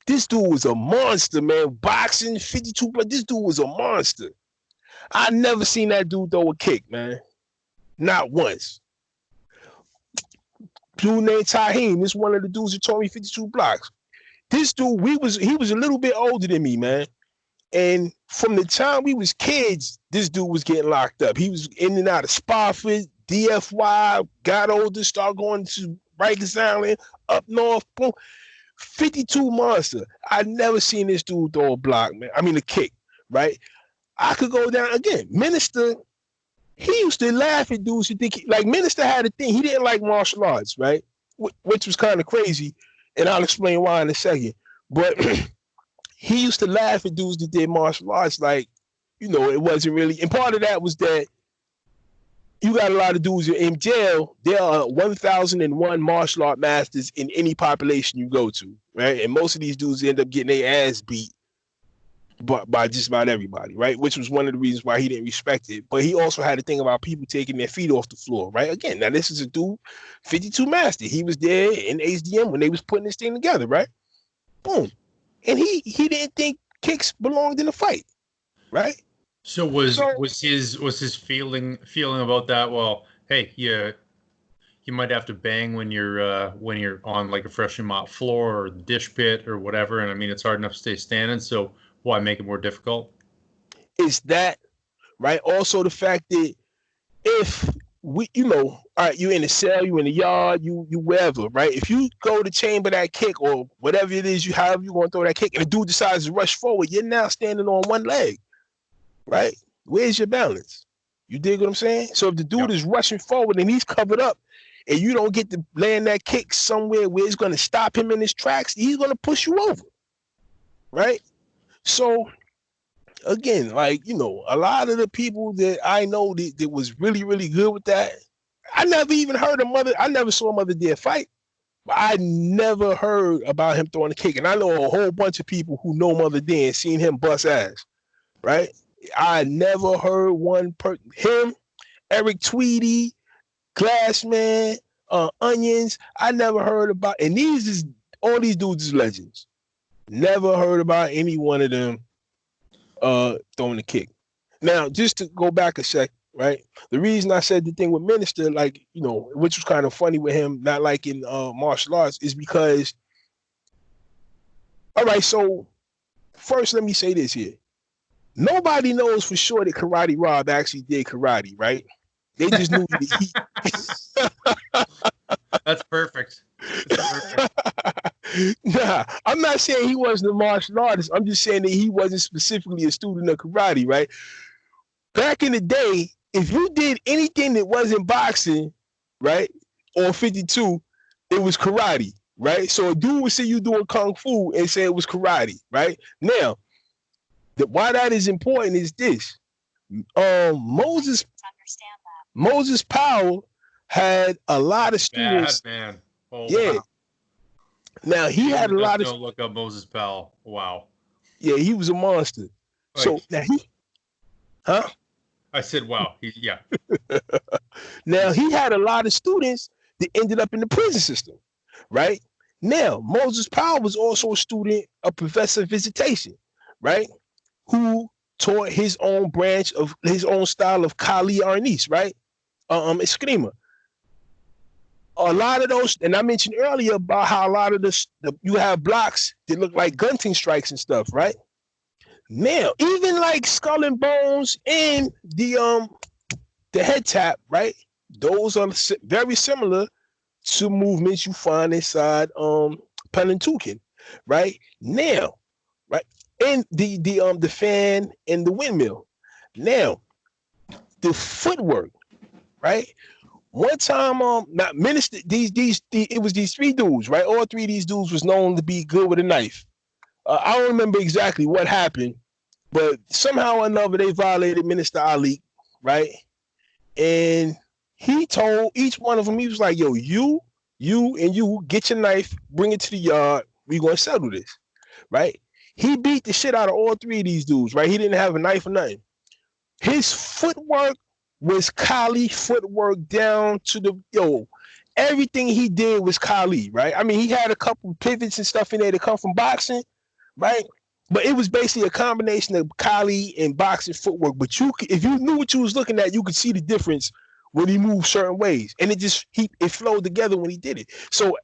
this dude was a monster, man. Boxing, 52, but this dude was a monster. I never seen that dude throw a kick, man. Not once. Dude named Tahim, this one of the dudes who taught me 52 blocks. This dude, he was a little bit older than me, man. And from the time we was kids, this dude was getting locked up. He was in and out of Spofford, DFY, got older, started going to Rikers Island, up north, boom. 52 monster. I never seen this dude throw a block, man. I mean, a kick, right? I could go down again. Minister, he used to laugh at dudes who think, like, Minister had a thing. He didn't like martial arts, right? Which was kind of crazy. And I'll explain why in a second. But he used to laugh at dudes that did martial arts. Like, it wasn't really. And part of that was that you got a lot of dudes in jail. There are 1,001 martial art masters in any population you go to, right? And most of these dudes end up getting their ass beat by just about everybody, right? Which was one of the reasons why he didn't respect it. But he also had a thing about people taking their feet off the floor, right? Again, now this is a dude, 52 master. He was there in HDM when they was putting this thing together, right? Boom. And he didn't think kicks belonged in a fight, right? So was his feeling about that? Well, hey, you might have to bang when you're on like a freshly mopped floor or the dish pit or whatever, and I mean it's hard enough to stay standing. So why make it more difficult? It's that, right? Also the fact that if we, all right, you in the cell, you in the yard, you wherever, right? If you go to chamber that kick or whatever it is however you want to throw that kick, and the dude decides to rush forward, you're now standing on one leg. Right? Where's your balance? You dig what I'm saying? So if the dude is rushing forward and he's covered up and you don't get to land that kick somewhere where it's going to stop him in his tracks, he's going to push you over. Right? So again, like, a lot of the people that I know that was really, really good with that, I never even heard I never saw Mother Dear fight. But I never heard about him throwing a kick. And I know a whole bunch of people who know Mother Dear and seen him bust ass. Right? I never heard him, Eric Tweedy, Glassman, Onions. I never heard about, and all these dudes is legends. Never heard about any one of them throwing a kick. Now, just to go back a sec, right? The reason I said the thing with Minister, like, which was kind of funny with him not liking martial arts, is because, all right, so first let me say this here. Nobody knows for sure that Karate Rob actually did karate, right? They just knew that That's perfect. Nah, I'm not saying he wasn't a martial artist. I'm just saying that he wasn't specifically a student of karate, right? Back in the day, if you did anything that wasn't boxing, right, or 52, it was karate, right? So a dude would see you doing kung fu and say it was karate, right? Now, why that is important is this. Moses Powell had a lot of students. Bad man. Oh, yeah. Wow. Now he had a lot of. Don't look up Moses Powell. Wow. Yeah, he was a monster. Like, so now I said, wow. Yeah. Now he had a lot of students that ended up in the prison system, right? Now Moses Powell was also a student of Professor Visitation, right? Who taught his own branch of his own style of Kali Arnis, right? Eskrima. A lot of those, and I mentioned earlier about how a lot of this, you have blocks that look like gunting strikes and stuff, right? Now, even like Skull and Bones and the head tap, right? Those are very similar to movements you find inside Penantukan, right? Now, right? And the fan and the windmill. Now, the footwork, right? One time, not minister, it was these three dudes, right? All three of these dudes was known to be good with a knife. I don't remember exactly what happened, but somehow or another they violated Minister Ali, right? And he told each one of them, he was like, yo, you, and you get your knife, bring it to the yard. We're going to settle this, right? He beat the shit out of all three of these dudes, right? He didn't have a knife or nothing. His footwork was Kali footwork down to the, everything he did was Kali, right? I mean, he had a couple pivots and stuff in there that come from boxing, right? But it was basically a combination of Kali and boxing footwork. But if you knew what you was looking at, you could see the difference when he moved certain ways. And it flowed together when he did it. So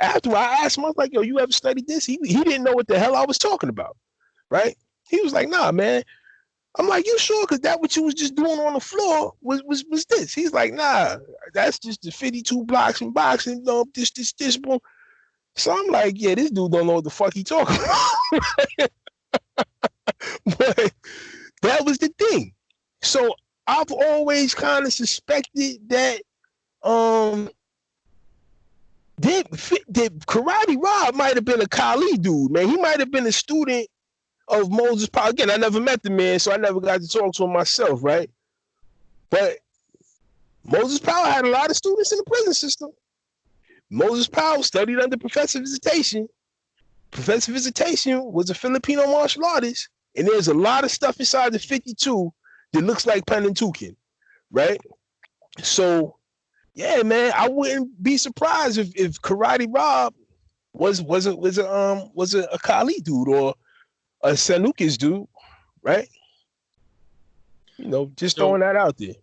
after I asked him, I was like, yo, you ever studied this? He didn't know what the hell I was talking about, right? He was like, nah, man. I'm like, you sure? Because that what you was just doing on the floor was this. He's like, nah, that's just the 52 blocks in boxing. No, this, boom. So I'm like, yeah, this dude don't know what the fuck he talking about. But that was the thing. So I've always kind of suspected that Karate Rob might have been a Kali dude, man. He might have been a student of Moses Powell. Again, I never met the man, so I never got to talk to him myself, right? But Moses Powell had a lot of students in the prison system. Moses Powell studied under Professor Visitation. Professor Visitation was a Filipino martial artist, and there's a lot of stuff inside the 52 that looks like Penantukan, right? So, yeah, man, I wouldn't be surprised if Karate Rob was a Kali dude or a Sanukis dude, right? Just throwing that out there.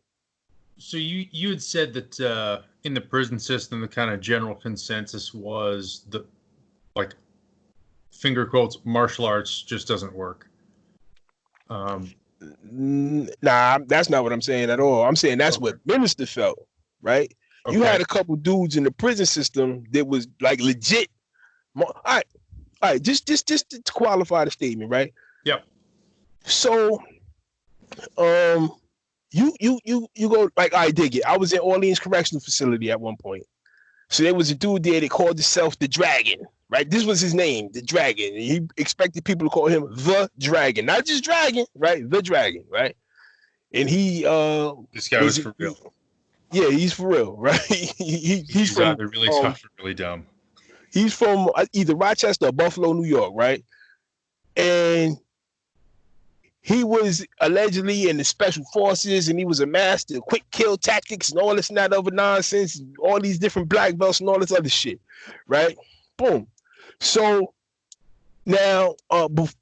So you had said that in the prison system, the kind of general consensus was the, like, finger quotes, martial arts just doesn't work. Nah, that's not what I'm saying at all. I'm saying that's what Minister felt, right? Okay. You had a couple dudes in the prison system that was like legit. All right, just to qualify the statement, right? Yep. So, you go like, I dig it. I was in Orleans Correctional Facility at one point. So there was a dude there that called himself the Dragon, right? This was his name, the Dragon. And he expected people to call him the Dragon, not just Dragon, right? The Dragon, right? And he this guy was for real. Yeah, he's for real, right? he's from either really tough or really dumb. He's from either Rochester or Buffalo, New York, right? And he was allegedly in the special forces, and he was a master of quick kill tactics and all this and that other nonsense, all these different black belts and all this other shit, right? Boom. So now,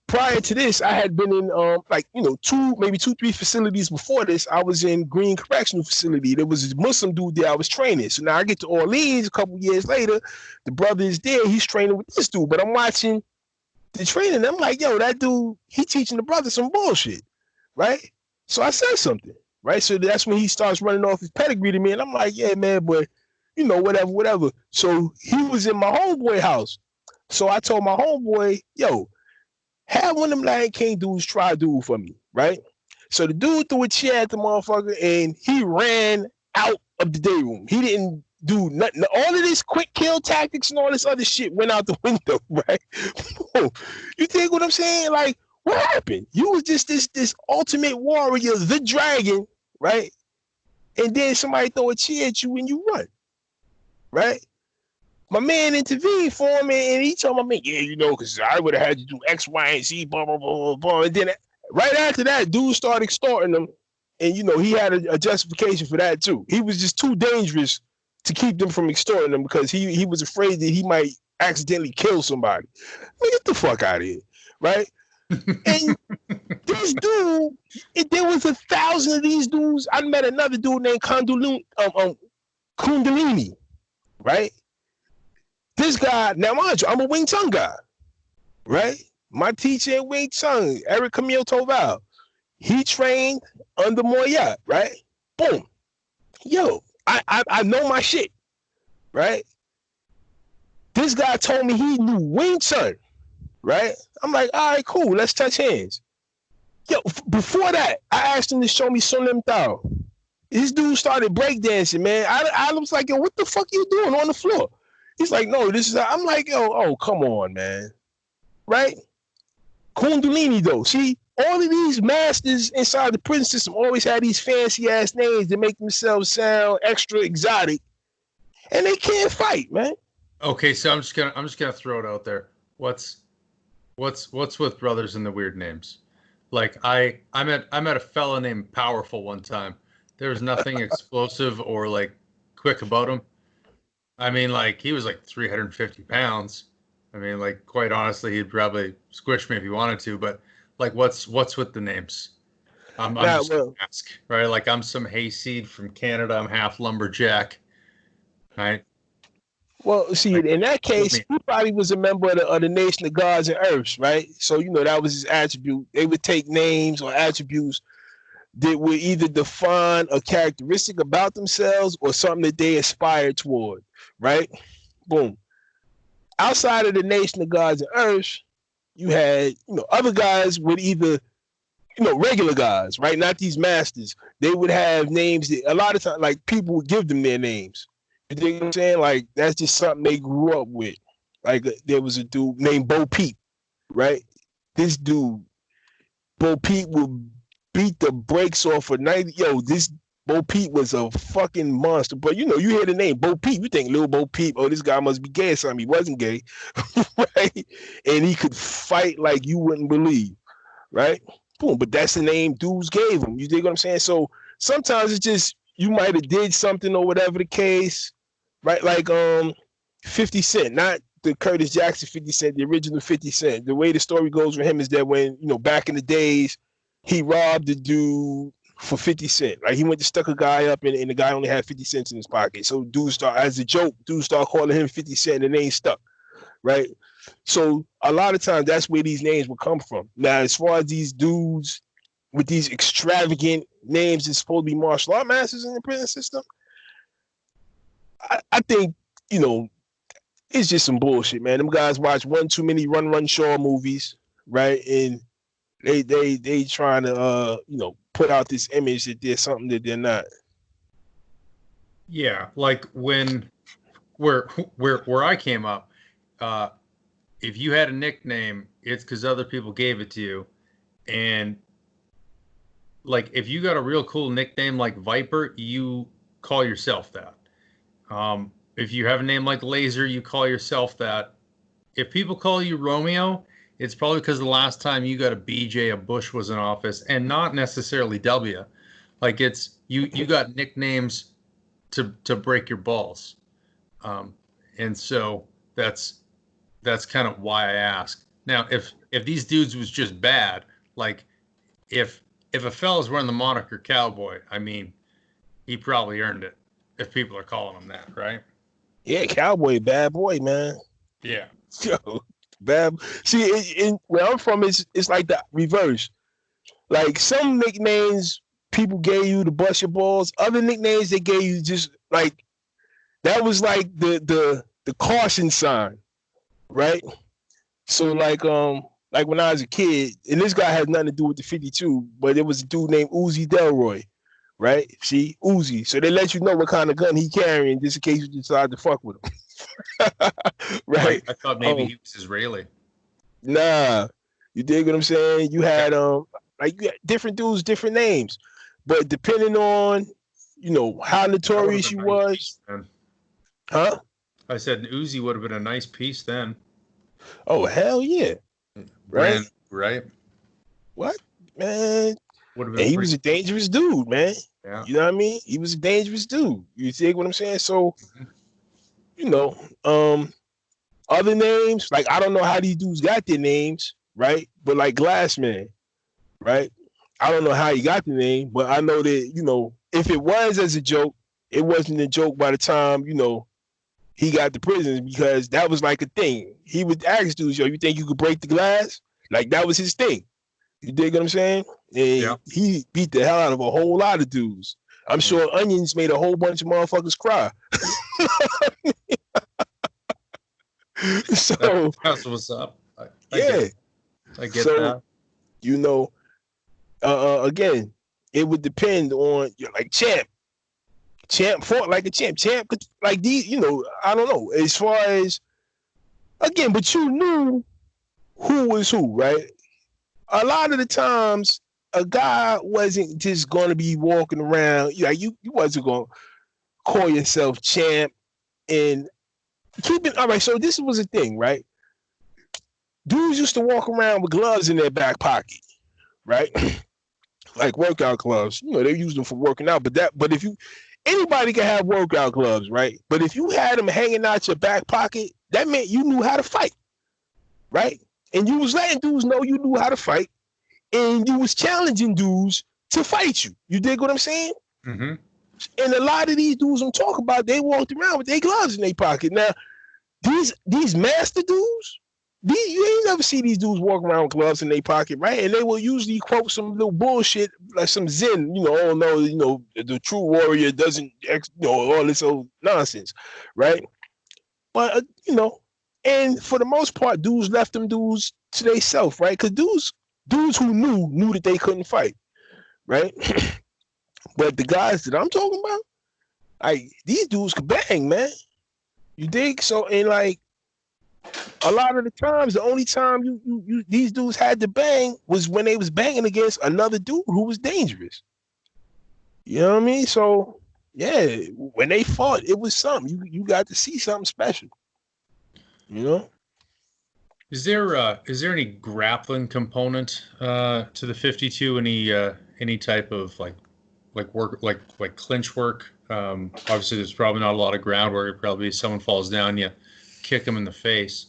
prior to this, I had been in two, 3 facilities before this. I was in Green Correctional Facility. There was a Muslim dude there I was training. So now I get to Orleans a couple years later. The brother is there. He's training with this dude, but I'm watching the training. I'm like, yo, that dude, he teaching the brother some bullshit, right? So I said something, right? So that's when he starts running off his pedigree to me, and I'm like, yeah, man, but whatever. So he was in my homeboy house. So I told my homeboy, yo, have one of them Lion King dudes try dude for me, right? So the dude threw a chair at the motherfucker, and he ran out of the day room. He didn't do nothing. All of this quick kill tactics and all this other shit went out the window, right? You think what I'm saying? Like, what happened? You was just this ultimate warrior, the Dragon, right? And then somebody throw a chair at you and you run, right? My man intervened for me, and he told my man, yeah, because I would have had to do X, Y, and Z, blah, blah, blah, blah, blah. And then right after that, dude started extorting him, and, he had a justification for that, too. He was just too dangerous to keep them from extorting him because he was afraid that he might accidentally kill somebody. Get the fuck out of here, right? And this dude, there was 1,000 of these dudes. I met another dude named Kundalini, right? This guy, now mind you, I'm a Wing Chun guy, right? My teacher in Wing Chun, Eric Camille Toval, he trained under Moyat, right? Boom. Yo, I know my shit, right? This guy told me he knew Wing Chun, right? I'm like, all right, cool, let's touch hands. Yo, before that, I asked him to show me Sun Lim Tao. This dude started breakdancing, man. I was like, yo, what the fuck you doing on the floor? He's like, no, this is, I'm like, yo, oh, come on, man. Right? Kundalini, though. See, all of these masters inside the prison system always had these fancy ass names that make themselves sound extra exotic, and they can't fight, man. Okay, so I'm just gonna throw it out there. What's with brothers and the weird names? Like I met a fella named Powerful one time. There was nothing explosive or like quick about him. I mean, like he was like 350 pounds. I mean, like quite honestly, he'd probably squish me if he wanted to. But like, what's with the names? I'm just gonna ask, right? Like I'm some hayseed from Canada. I'm half lumberjack, right? Well, see, in that case, he probably was a member of the Nation of Gods and Earths, right? So, you know, that was his attribute. They would take names or attributes that would either define a characteristic about themselves or something that they aspire toward, right? Boom. Outside of the Nation of Gods and Earths, you had, you know, other guys with either, you know, regular guys, right? Not these masters. They would have names that a lot of times, like, people would give them their names. You know what I'm saying? Like, that's just something they grew up with. Like, there was a dude named Bo Peep, right? This dude, Bo Peep, would beat the brakes off of 90. Yo, this Bo Peep was a fucking monster. But, you know, you hear the name Bo Peep, you think Lil Bo Peep, oh, this guy must be gay or something. He wasn't gay, right? And he could fight like you wouldn't believe, right? Boom, but that's the name dudes gave him. You dig what I'm saying? So sometimes it's just, you might have did something or whatever the case, right? Like 50 Cent, not the Curtis Jackson 50 Cent, the original 50 Cent. The way the story goes for him is that when, you know, back in the days, he robbed the dude for 50 Cent. Like he went to stuck a guy up and the guy only had 50 cents in his pocket. So dude as a joke, dude started calling him 50 Cent and they ain't stuck, right? So a lot of times that's where these names will come from. Now, as far as these dudes with these extravagant names that's supposed to be martial art masters in the prison system, I think, you know, it's just some bullshit, man. Them guys watch one too many Run Shaw movies, right? And they trying to you know, put out this image that they're something that they're not. Yeah, like when where I came up, if you had a nickname, it's because other people gave it to you. And like if you got a real cool nickname like Viper, you call yourself that. If you have a name like Laser, you call yourself that. If people call you Romeo, it's probably because the last time you got a BJ, a Bush was in office, and not necessarily W. Like it's you got nicknames to break your balls, and so that's kind of why I ask. Now, if these dudes was just bad, like if a fella's wearing the moniker Cowboy, I mean, he probably earned it. If people are calling him that, right? Yeah, Cowboy, bad boy, man. Yeah. Yo, bad. See, where I'm from, it's like the reverse. Like some nicknames people gave you to bust your balls. Other nicknames they gave you just like that was like the caution sign, right? So like when I was a kid, and this guy has nothing to do with the 52, but there was a dude named Uzi Delroy. Right? See, Uzi. So they let you know what kind of gun he carrying just in case you decide to fuck with him. Right? I thought maybe he was Israeli. Nah. You dig what I'm saying? You had like you had different dudes, different names. But depending on, you know, how notorious you was. Huh? I said Uzi would have been a nice piece then. Oh, hell yeah. Right? Right? What? Man. And he was a dangerous dude, man. Yeah. You know what I mean? He was a dangerous dude. You see what I'm saying? So, you know, other names, like I don't know how these dudes got their names, right? but like Glassman, right? I don't know how he got the name, but I know that, if it was as a joke, it wasn't a joke by the time, he got to prison, because that was like a thing. He would ask dudes, yo, you think you could break the glass? Like, that was his thing. You dig what I'm saying? And he beat the hell out of a whole lot of dudes. I'm sure Onions made a whole bunch of motherfuckers cry. So that's what's up. I get that. Again, it would depend on, like, Champ fought like a champ. Champ could, like, these, I don't know. As far as, again, but you knew who was who, right? A lot of the times, a guy wasn't just going to be walking around. You wasn't going to call yourself Champ and keep it. All right, so this was a thing, right? Dudes used to walk around with gloves in their back pocket, right? Like workout gloves. They use them for working out. But if anybody can have workout gloves, right? But if you had them hanging out your back pocket, that meant you knew how to fight, right? And you was letting dudes know you knew how to fight, and you was challenging dudes to fight you. You dig what I'm saying? Mm-hmm. And a lot of these dudes I'm talking about, they walked around with their gloves in their pocket. Now, these master dudes, you ain't never see these dudes walk around with gloves in their pocket, right? And they will usually quote some little bullshit, like some Zen, oh no, the true warrior doesn't, all this old nonsense, right? But, and for the most part, dudes left them dudes to themselves, right? Because dudes who knew that they couldn't fight, right? But the guys that I'm talking about, like, these dudes could bang, man. You dig? So, and like, a lot of the times, the only time these dudes had to bang was when they was banging against another dude who was dangerous. You know what I mean? So, yeah, when they fought, it was something. You got to see something special. Is there any grappling component to the 52? Any type of like work, like clinch work? Obviously, there's probably not a lot of ground work. Probably someone falls down, you kick them in the face.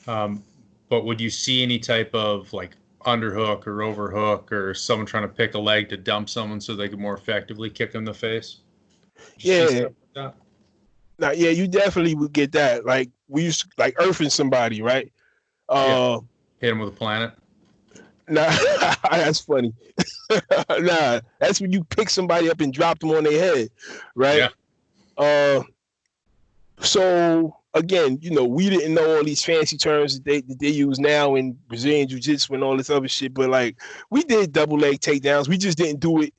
But would you see any type of like underhook or overhook, or someone trying to pick a leg to dump someone so they could more effectively kick them in the face? Yeah. Now, yeah, you definitely would get that. Like, we used to, like, earthing somebody, right? Hit him with a planet. Nah, that's funny. Nah, that's when you pick somebody up and drop them on their head, right? Yeah. So again, we didn't know all these fancy terms that they use now in Brazilian Jiu-Jitsu and all this other shit, but like, we did double leg takedowns. We just didn't do it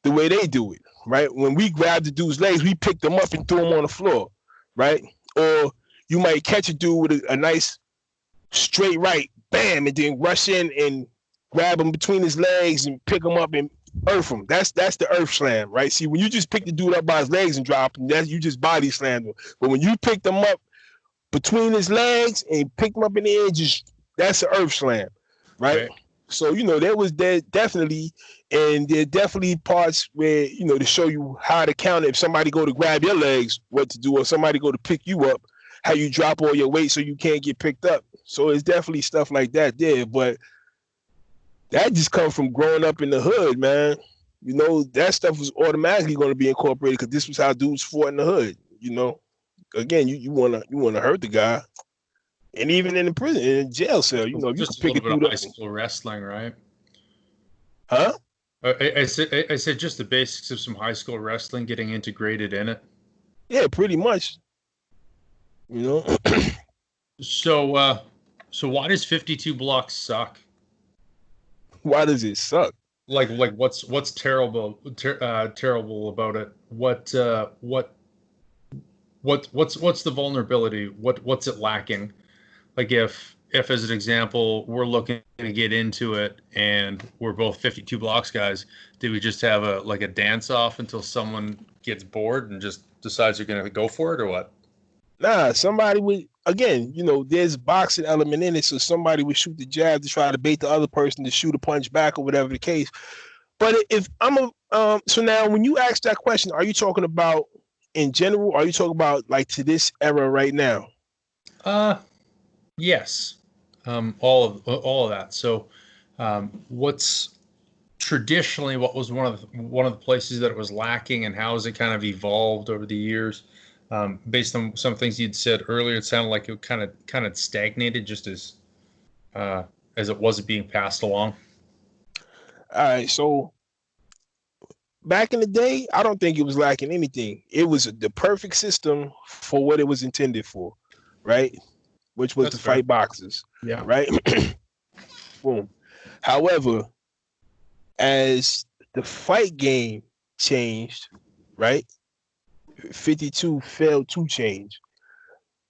the way they do it, right? When we grabbed the dude's legs, we picked them up and threw them on the floor, right? Or you might catch a dude with a nice straight right, bam, and then rush in and grab him between his legs and pick him up and earth him. That's the earth slam, right? See, when you just pick the dude up by his legs and drop him, you just body slammed him. But when you pick them up between his legs and pick him up in the air, that's the earth slam, right? So, there was definitely, and there are definitely parts where, to show you how to counter. If somebody go to grab your legs, what to do, or somebody go to pick you up, how you drop all your weight so you can't get picked up. So it's definitely stuff like that there. But that just comes from growing up in the hood, man. That stuff was automatically going to be incorporated because this was how dudes fought in the hood. Again, you wanna hurt the guy. And even in the prison, in the jail cell, you just can pick a little it bit of up. high school wrestling, right? Huh? I said just the basics of some high school wrestling getting integrated in it. Yeah, pretty much. So why does 52 blocks suck? Why does it suck? Like what's terrible about it? What's the vulnerability? What's it lacking? Like if as an example, we're looking to get into it and we're both 52 blocks guys, do we just have a dance off until someone gets bored and just decides they're going to go for it, or what? Nah, somebody would, again, there's a boxing element in it, so somebody would shoot the jab to try to bait the other person to shoot a punch back or whatever the case. But if so now when you ask that question, are you talking about in general, or are you talking about like to this era right now? Yes. all of that. So, what's traditionally what was one of the places that it was lacking, and how has it kind of evolved over the years? Based on some things you'd said earlier, it sounded like it kind of stagnated just as it wasn't being passed along. All right, so back in the day, I don't think it was lacking anything. It was the perfect system for what it was intended for, right? Which was That's to fair. fight boxers, Yeah. right? Boom. However, as the fight game changed, right? 52 failed to change.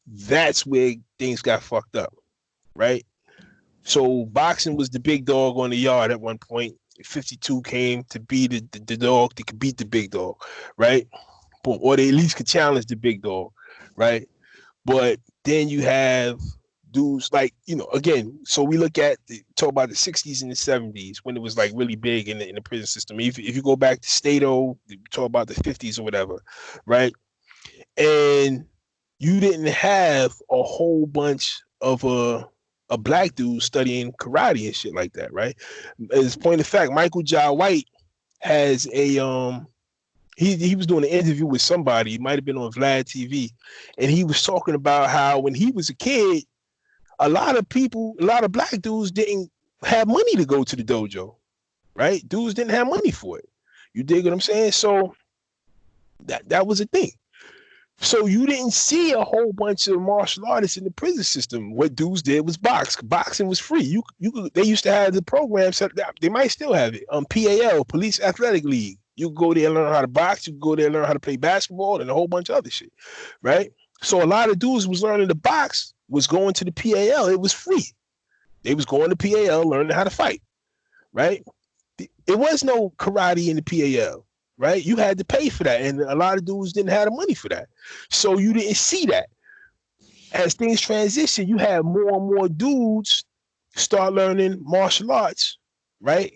That's where things got fucked up, right? So boxing was the big dog on the yard at one point. 52 came to be the dog that could beat the big dog, right? Or they at least could challenge the big dog, right? But then you have dudes like, again, so we talk about the 60s and the 70s when it was like really big in the prison system. If you go back to Stato, talk about the 50s or whatever, right? And you didn't have a whole bunch of a black dude studying karate and shit like that, right? As a point of fact, Michael Jai White has a he was doing an interview with somebody, it might have been on Vlad TV, and he was talking about how when he was a kid, a lot of black dudes didn't have money to go to the dojo, right? Dudes didn't have money for it. You dig what I'm saying? So that was a thing. So you didn't see a whole bunch of martial artists in the prison system. What dudes did was box. Boxing was free. They used to have the program set. They might still have it. PAL, Police Athletic League. You go there and learn how to box. You go there and learn how to play basketball and a whole bunch of other shit, right? So a lot of dudes was learning to box, was going to the PAL. It was free. They was going to PAL, learning how to fight, right? It was no karate in the PAL. Right? You had to pay for that. And a lot of dudes didn't have the money for that. So you didn't see that. As things transition, you have more and more dudes start learning martial arts, right?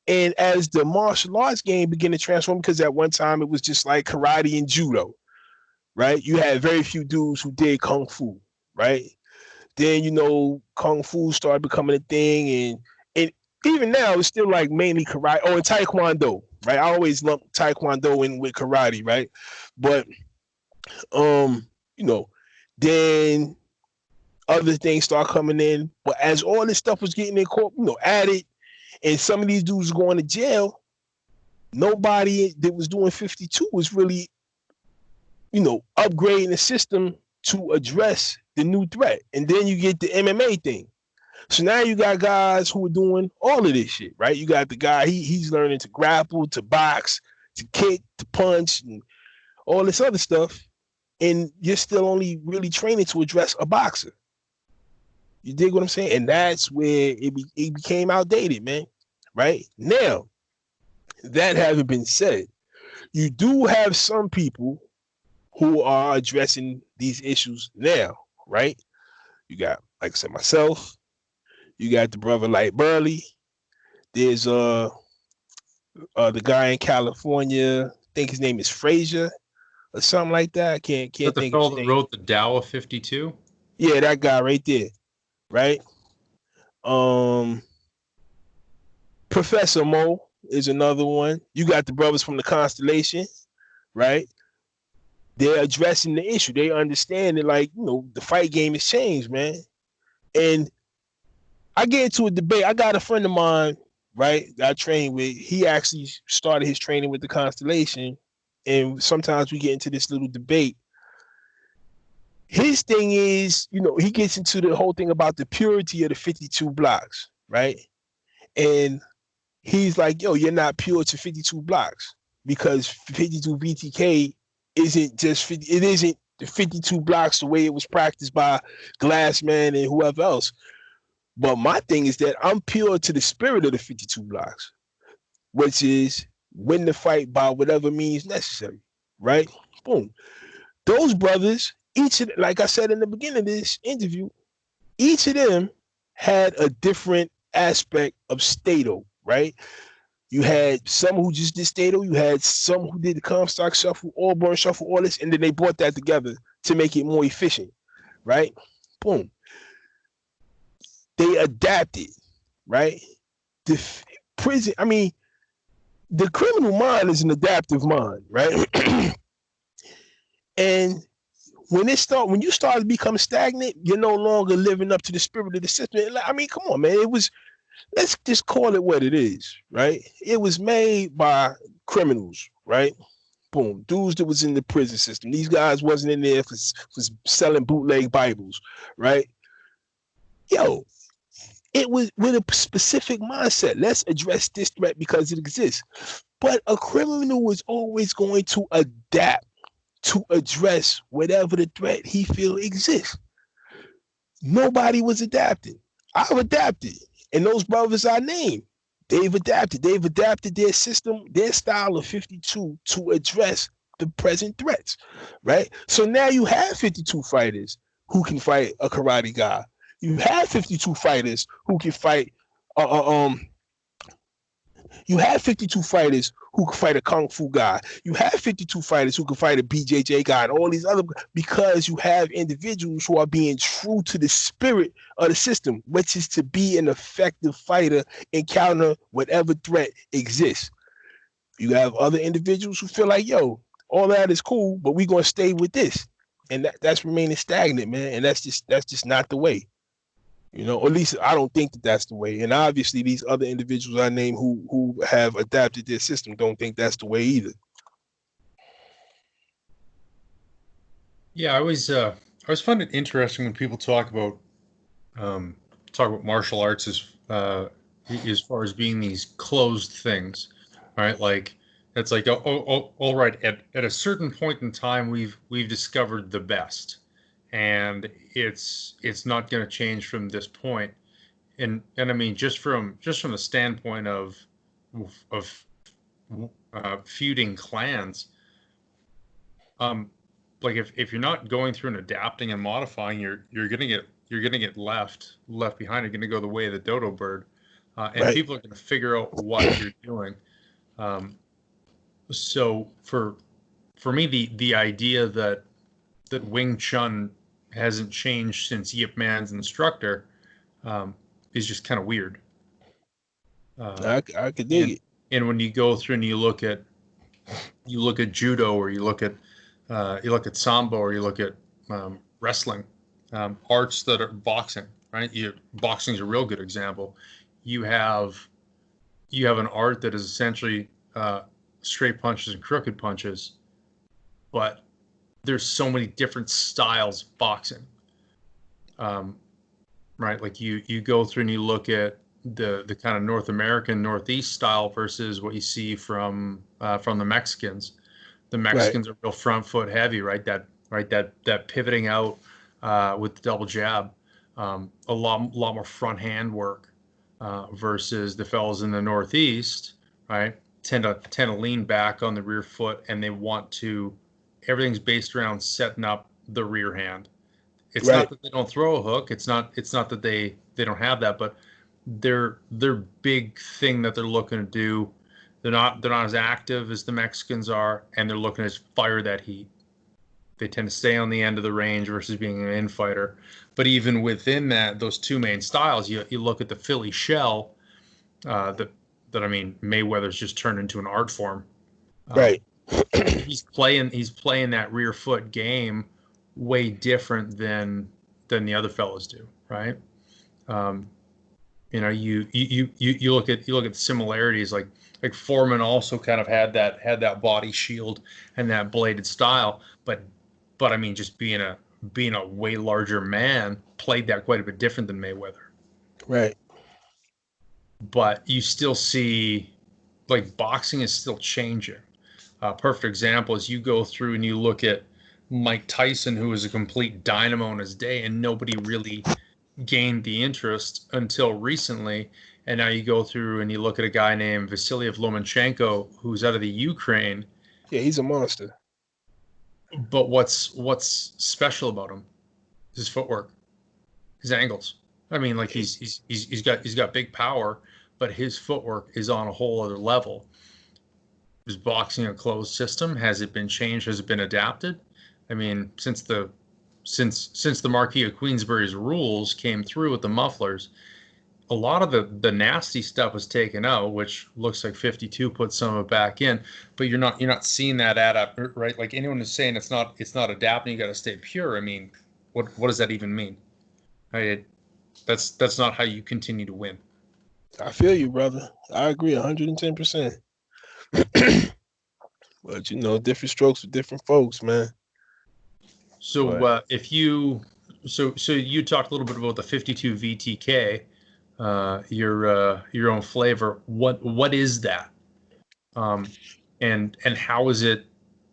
And as the martial arts game began to transform, because at one time it was just like karate and judo, right? You had very few dudes who did kung fu, right? Then, kung fu started becoming a thing. And even now, it's still like mainly karate. Oh, and taekwondo. Right, I always lump taekwondo in with karate, right? But then other things start coming in. But as all this stuff was getting added, and some of these dudes going to jail, nobody that was doing 52 was really, upgrading the system to address the new threat. And then you get the MMA thing. So now you got guys who are doing all of this shit, right? You got the guy, he's learning to grapple, to box, to kick, to punch, and all this other stuff. And you're still only really training to address a boxer. You dig what I'm saying? And that's where it became outdated, man. Right? Now, that having been said, you do have some people who are addressing these issues now, right? You got, like I said, myself. You got the brother like Burley. There's the guy in California. I think his name is Frazier or something like that. I can't Is that the think fellow of his that name. wrote the Tao of 52? Yeah, that guy right there. Right? Professor Mo is another one. You got the brothers from the Constellation, right? They're addressing the issue. They understand that, like, the fight game has changed, man. And I get into a debate. I got a friend of mine, right, that I train with. He actually started his training with the Constellation. And sometimes we get into this little debate. His thing is, he gets into the whole thing about the purity of the 52 blocks, right? And he's like, yo, you're not pure to 52 blocks because 52 BTK isn't just 50, it isn't the 52 blocks the way it was practiced by Glassman and whoever else. But my thing is that I'm pure to the spirit of the 52 blocks, which is win the fight by whatever means necessary, right? Boom. Those brothers, like I said in the beginning of this interview, each of them had a different aspect of Stato, right? You had some who just did Stato, you had some who did the Comstock Shuffle, Auburn Shuffle, all this, and then they brought that together to make it more efficient, right? Boom. they adapted, right? The prison, I mean, the criminal mind is an adaptive mind, right? And when you start to become stagnant, you're no longer living up to the spirit of the system. I mean, come on, man. Let's just call it what it is, right? It was made by criminals, right? Boom, dudes that was in the prison system. These guys wasn't in there for selling bootleg Bibles, right? Yo, it was with a specific mindset. Let's address this threat because it exists. But a criminal is always going to adapt to address whatever the threat he feel exists. Nobody was adapting. I've adapted. And those brothers I named, they've adapted. They've adapted their system, their style of 52 to address the present threats, right? So now you have 52 fighters who can fight a karate guy. You have 52 fighters who can fight you have 52 fighters who can fight a kung fu guy. You have 52 fighters who can fight a BJJ guy and all these other, because you have individuals who are being true to the spirit of the system, which is to be an effective fighter and counter whatever threat exists. You have other individuals who feel like, yo, all that is cool, but we're going to stay with this. And that's remaining stagnant, man. And that's just not the way. You know, or at least I don't think that that's the way. And obviously, these other individuals I named who have adapted their system don't think that's the way either. Yeah, I always find it interesting when people talk about martial arts as far as being these closed things, right? Like it's like, all right, at a certain point in time, we've discovered the best. And it's not going to change from this point, and I mean just from the standpoint of feuding clans, like if you're not going through and adapting and modifying, you're gonna get left behind. You're gonna go the way of the dodo bird, and Right. people are gonna figure out what you're doing. So for me, the idea that Wing Chun hasn't changed since Yip Man's instructor is just kind of weird. I could dig it. And when you go through and you look at judo, or you look at sambo, or you look at wrestling, arts that are boxing, right? Boxing is a real good example. You have an art that is essentially straight punches and crooked punches, but there's so many different styles of boxing, right? Like you go through and you look at the kind of North American Northeast style versus what you see from the Mexicans. The Mexicans are real front foot heavy, right? That pivoting out with the double jab, a lot more front hand work versus the fellas in the Northeast, right? Tend to lean back on the rear foot, and they want to. Everything's based around setting up the rear hand. It's not that they don't throw a hook. It's not that they don't have that, but their big thing that they're looking to do, they're not as active as the Mexicans are, and they're looking to fire that heat. They tend to stay on the end of the range versus being an infighter. But even within those two main styles, you look at the Philly shell, that I mean, Mayweather's just turned into an art form. Right. He's playing that rear foot game way different than the other fellows do, right? You know, you look at the similarities. Like Foreman also kind of had that body shield and that bladed style, but I mean, just being a way larger man, played that quite a bit different than Mayweather. Right. But you still see, like, boxing is still changing. A perfect example is you go through and you look at Mike Tyson, who was a complete dynamo in his day, and nobody really gained the interest until recently. And now you go through and you look at a guy named Vasiliev Lomachenko, who's out of the Ukraine. Yeah, he's a monster. But what's special about him? His footwork, his angles. I mean, like he's got big power, but his footwork is on a whole other level. Is boxing a closed system? Has it been changed? Has it been adapted? I mean, since the since the Marquis of Queensbury's rules came through with the mufflers, a lot of the nasty stuff was taken out, which looks like 52 put some of it back in, but you're not seeing that add up, right? Like anyone who's saying it's not adapting, you got to stay pure. I mean, what does that even mean? That's not how you continue to win. I feel you, brother. I agree 110%. But different strokes for different folks, man. So so you talked a little bit about the 52 VTK, your own flavor. What is that? And how is it?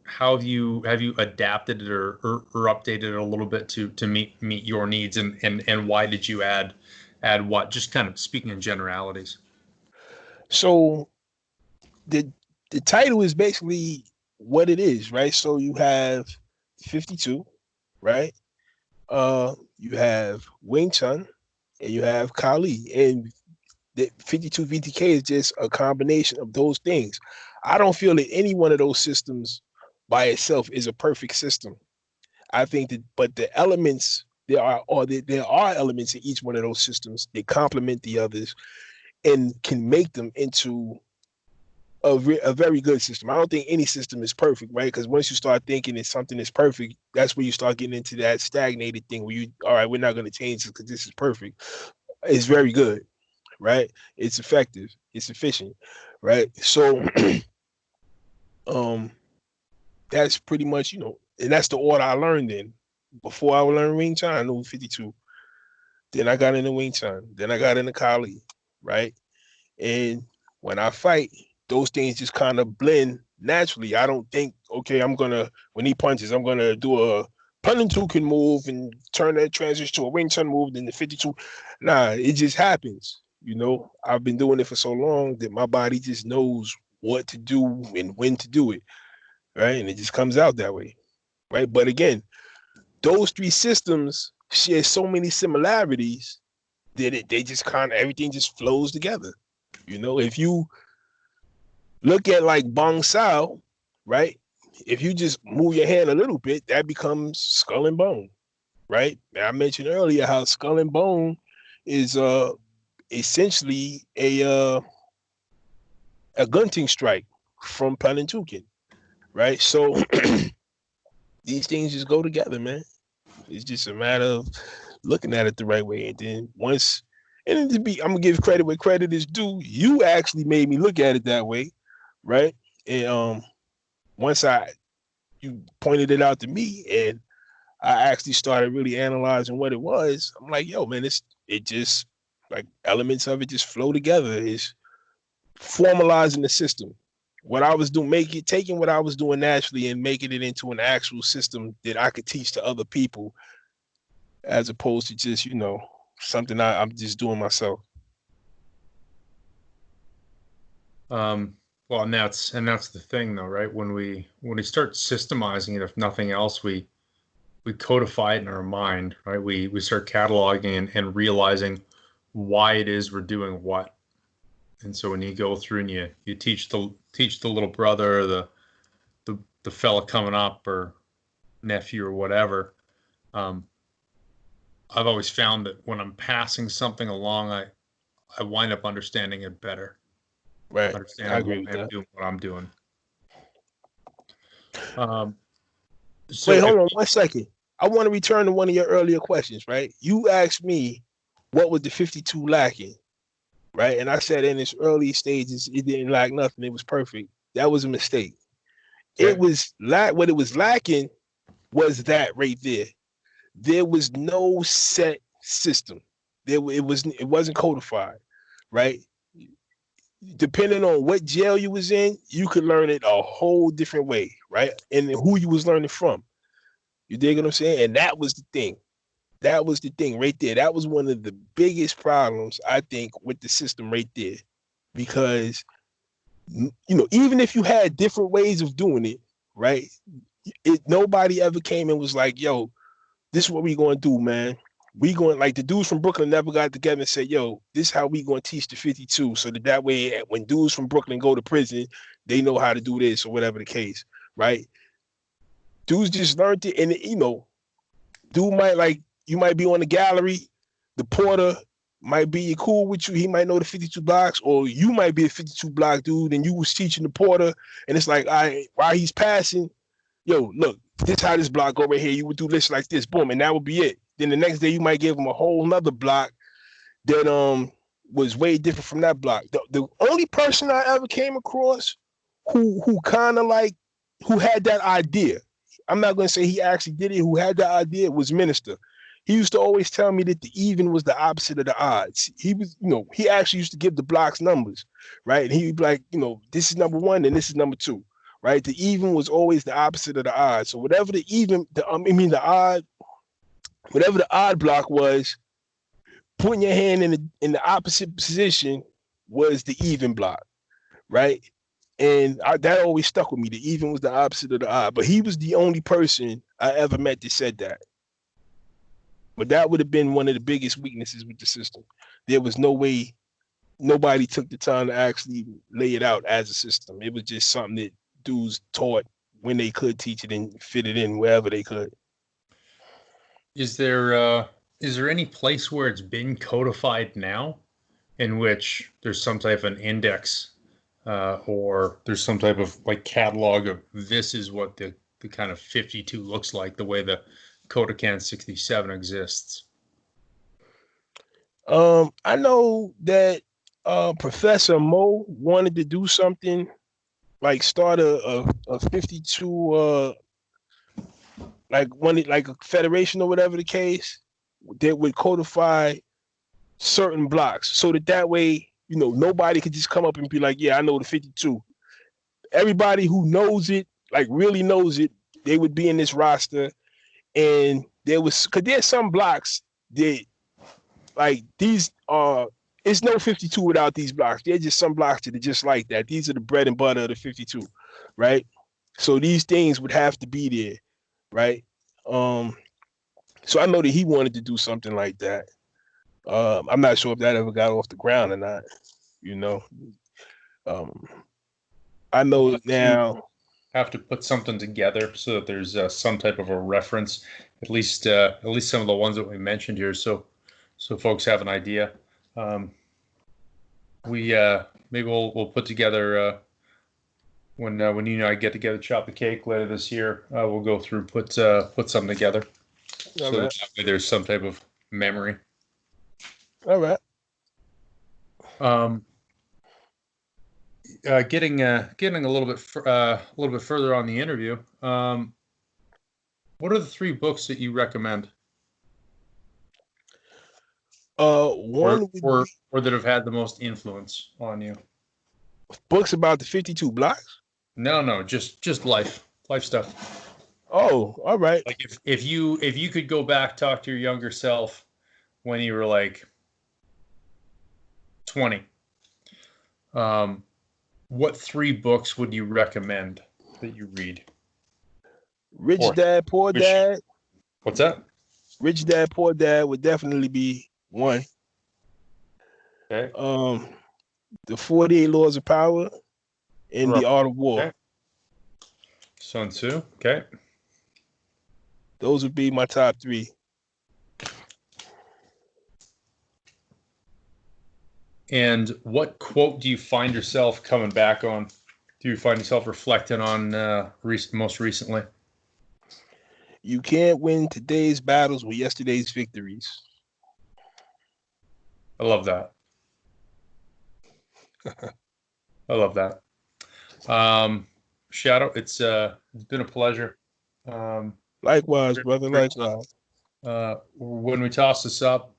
How have you adapted it or updated it a little bit to meet your needs, and why did you add what? Just kind of speaking in generalities. So the title is basically what it is, right? So you have 52, right? You have Wing Chun and you have Kali, and the 52 VTK is just a combination of those things. I don't feel that any one of those systems by itself is a perfect system. I think that, but the elements there are elements in each one of those systems that complement the others and can make them into a very good system. I don't think any system is perfect, right? Because once you start thinking that something is perfect, that's where you start getting into that stagnated thing where all right, we're not going to change this because this is perfect. It's very good, right? It's effective, it's efficient, right? So that's pretty much, and that's the order I learned in. Before I learned Wing Chun, I knew 52. Then I got into Wing Chun. Then I got into Kali, right? And when I fight, those things just kind of blend naturally. I don't think, okay, when he punches, I'm going to do a Punentuken move and turn that transition to a Wing Chun move, then the 52. Nah, it just happens. I've been doing it for so long that my body just knows what to do and when to do it, right? And it just comes out that way, right? But again, those three systems share so many similarities that they just kind of, everything just flows together. If you look at like Bong Sao, right? If you just move your hand a little bit, that becomes Skull and Bone, right? I mentioned earlier how Skull and Bone is essentially a gunting strike from Punentuken, right? So these things just go together, man. It's just a matter of looking at it the right way. And then I'm gonna give credit where credit is due. You actually made me look at it that way, right? And once you pointed it out to me, and I actually started really analyzing what it was, I'm like, yo, man, it just like elements of it just flow together. It's formalizing the system. What I was doing, taking what I was doing naturally and making it into an actual system that I could teach to other people, as opposed to just, something I'm just doing myself. Well, and that's the thing, though, right? When we start systemizing it, if nothing else, we codify it in our mind, right? We start cataloging and realizing why it is we're doing what. And so when you go through and you teach the little brother or the fella coming up or nephew or whatever, I've always found that when I'm passing something along, I wind up understanding it better. Right. Understanding I agree with that. Doing what I'm doing. So wait, hold on 1 second. I want to return to one of your earlier questions, right? You asked me what was the 52 lacking, right? And I said in its early stages, it didn't lack nothing. It was perfect. That was a mistake. Okay. It was what it was lacking was that right there. There was no set system. It wasn't codified, right? Depending on what jail you was in, you could learn it a whole different way, right? And who you was learning from. You dig what I'm saying? And that was the thing. That was the thing right there. That was one of the biggest problems, I think, with the system right there. Because, even if you had different ways of doing it, right? Nobody ever came and was like, yo, this is what we going to do, man. We going, like the dudes from Brooklyn never got together and said, yo, this is how we going to teach the 52. So that way, when dudes from Brooklyn go to prison, they know how to do this or whatever the case, right? Dudes just learned it. And, Dude might like you might be on the gallery, the porter might be cool with you. He might know the 52 blocks, or you might be a 52 block dude, and you was teaching the porter, and it's like, while he's passing, yo, look, this how this block go right here. You would do this like this, boom, and that would be it. Then the next day you might give him a whole nother block that was way different from that block. The only person I ever came across who kind of like who had that idea. I'm not going to say he actually did it. Who had that idea was Minister. He used to always tell me that the even was the opposite of the odds. He was, he actually used to give the blocks numbers, right? And he'd be like, this is number one and this is number two, right? The even was always the opposite of the odd. So whatever the odd block was, putting your hand in the opposite position was the even block, right? And that always stuck with me. The even was the opposite of the odd. But he was the only person I ever met that said that. But that would have been one of the biggest weaknesses with the system. There was no way nobody took the time to actually lay it out as a system. It was just something that dudes taught when they could teach it and fit it in wherever they could. Is there any place where it's been codified now in which there's some type of an index or there's some type of like catalog of this is what the kind of 52 looks like, the way the Codecan 67 exists? I know that Professor Mo wanted to do something like start a 52 like a federation or whatever the case that would codify certain blocks so that way nobody could just come up and be like, yeah, I know the 52. Everybody who knows it, like really knows it, they would be in this roster. And because there's some blocks that like these are, it's no 52 without these blocks. There's just some blocks that are just like that. These are the bread and butter of the 52, right? So these things would have to be there, right? So I know that he wanted to do something like that. I'm not sure if that ever got off the ground or not, I know now. Have to put something together so that there's some type of a reference, at least some of the ones that we mentioned here, so folks have an idea. We maybe we'll put together when you and I get together, chop the cake later this year. We'll go through put something together, so that there's some type of memory. All right. Getting a little bit further on the interview. What are the 3 books that you recommend? One or that have had the most influence on you. Books about the 52 blocks? No, just life stuff. Oh, all right. Like if you could go back, talk to your younger self when you were like 20. What 3 books would you recommend that you read? Rich Dad, Poor Dad. What's that? Rich Dad, Poor Dad would definitely be one. Okay. The 48 Laws of Power and The Art of War. Okay. Sun Tzu. Okay. Those would be my top 3. And what quote do you find yourself coming back on? Do you find yourself reflecting on most recently? You can't win today's battles with yesterday's victories. I love that. I love that. Shadow, it's been a pleasure. Likewise, brother. Likewise. When we toss this up,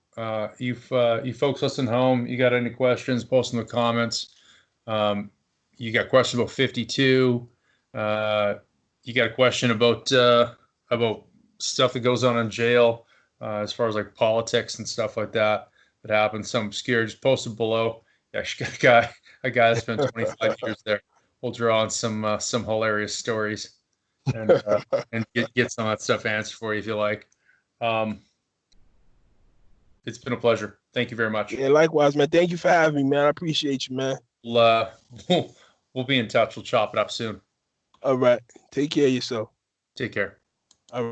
you folks listening home, you got any questions, post in the comments. You got questions about 52. You got a question about stuff that goes on in jail, as far as like politics and stuff like that happens. Some obscure, just post it below. Actually, got a guy that spent 25 years there. We'll draw on some hilarious stories and get some of that stuff answered for you if you like. It's been a pleasure. Thank you very much. Yeah, likewise, man. Thank you for having me, man. I appreciate you, man. We'll be in touch. We'll chop it up soon. All right. Take care of yourself. Take care.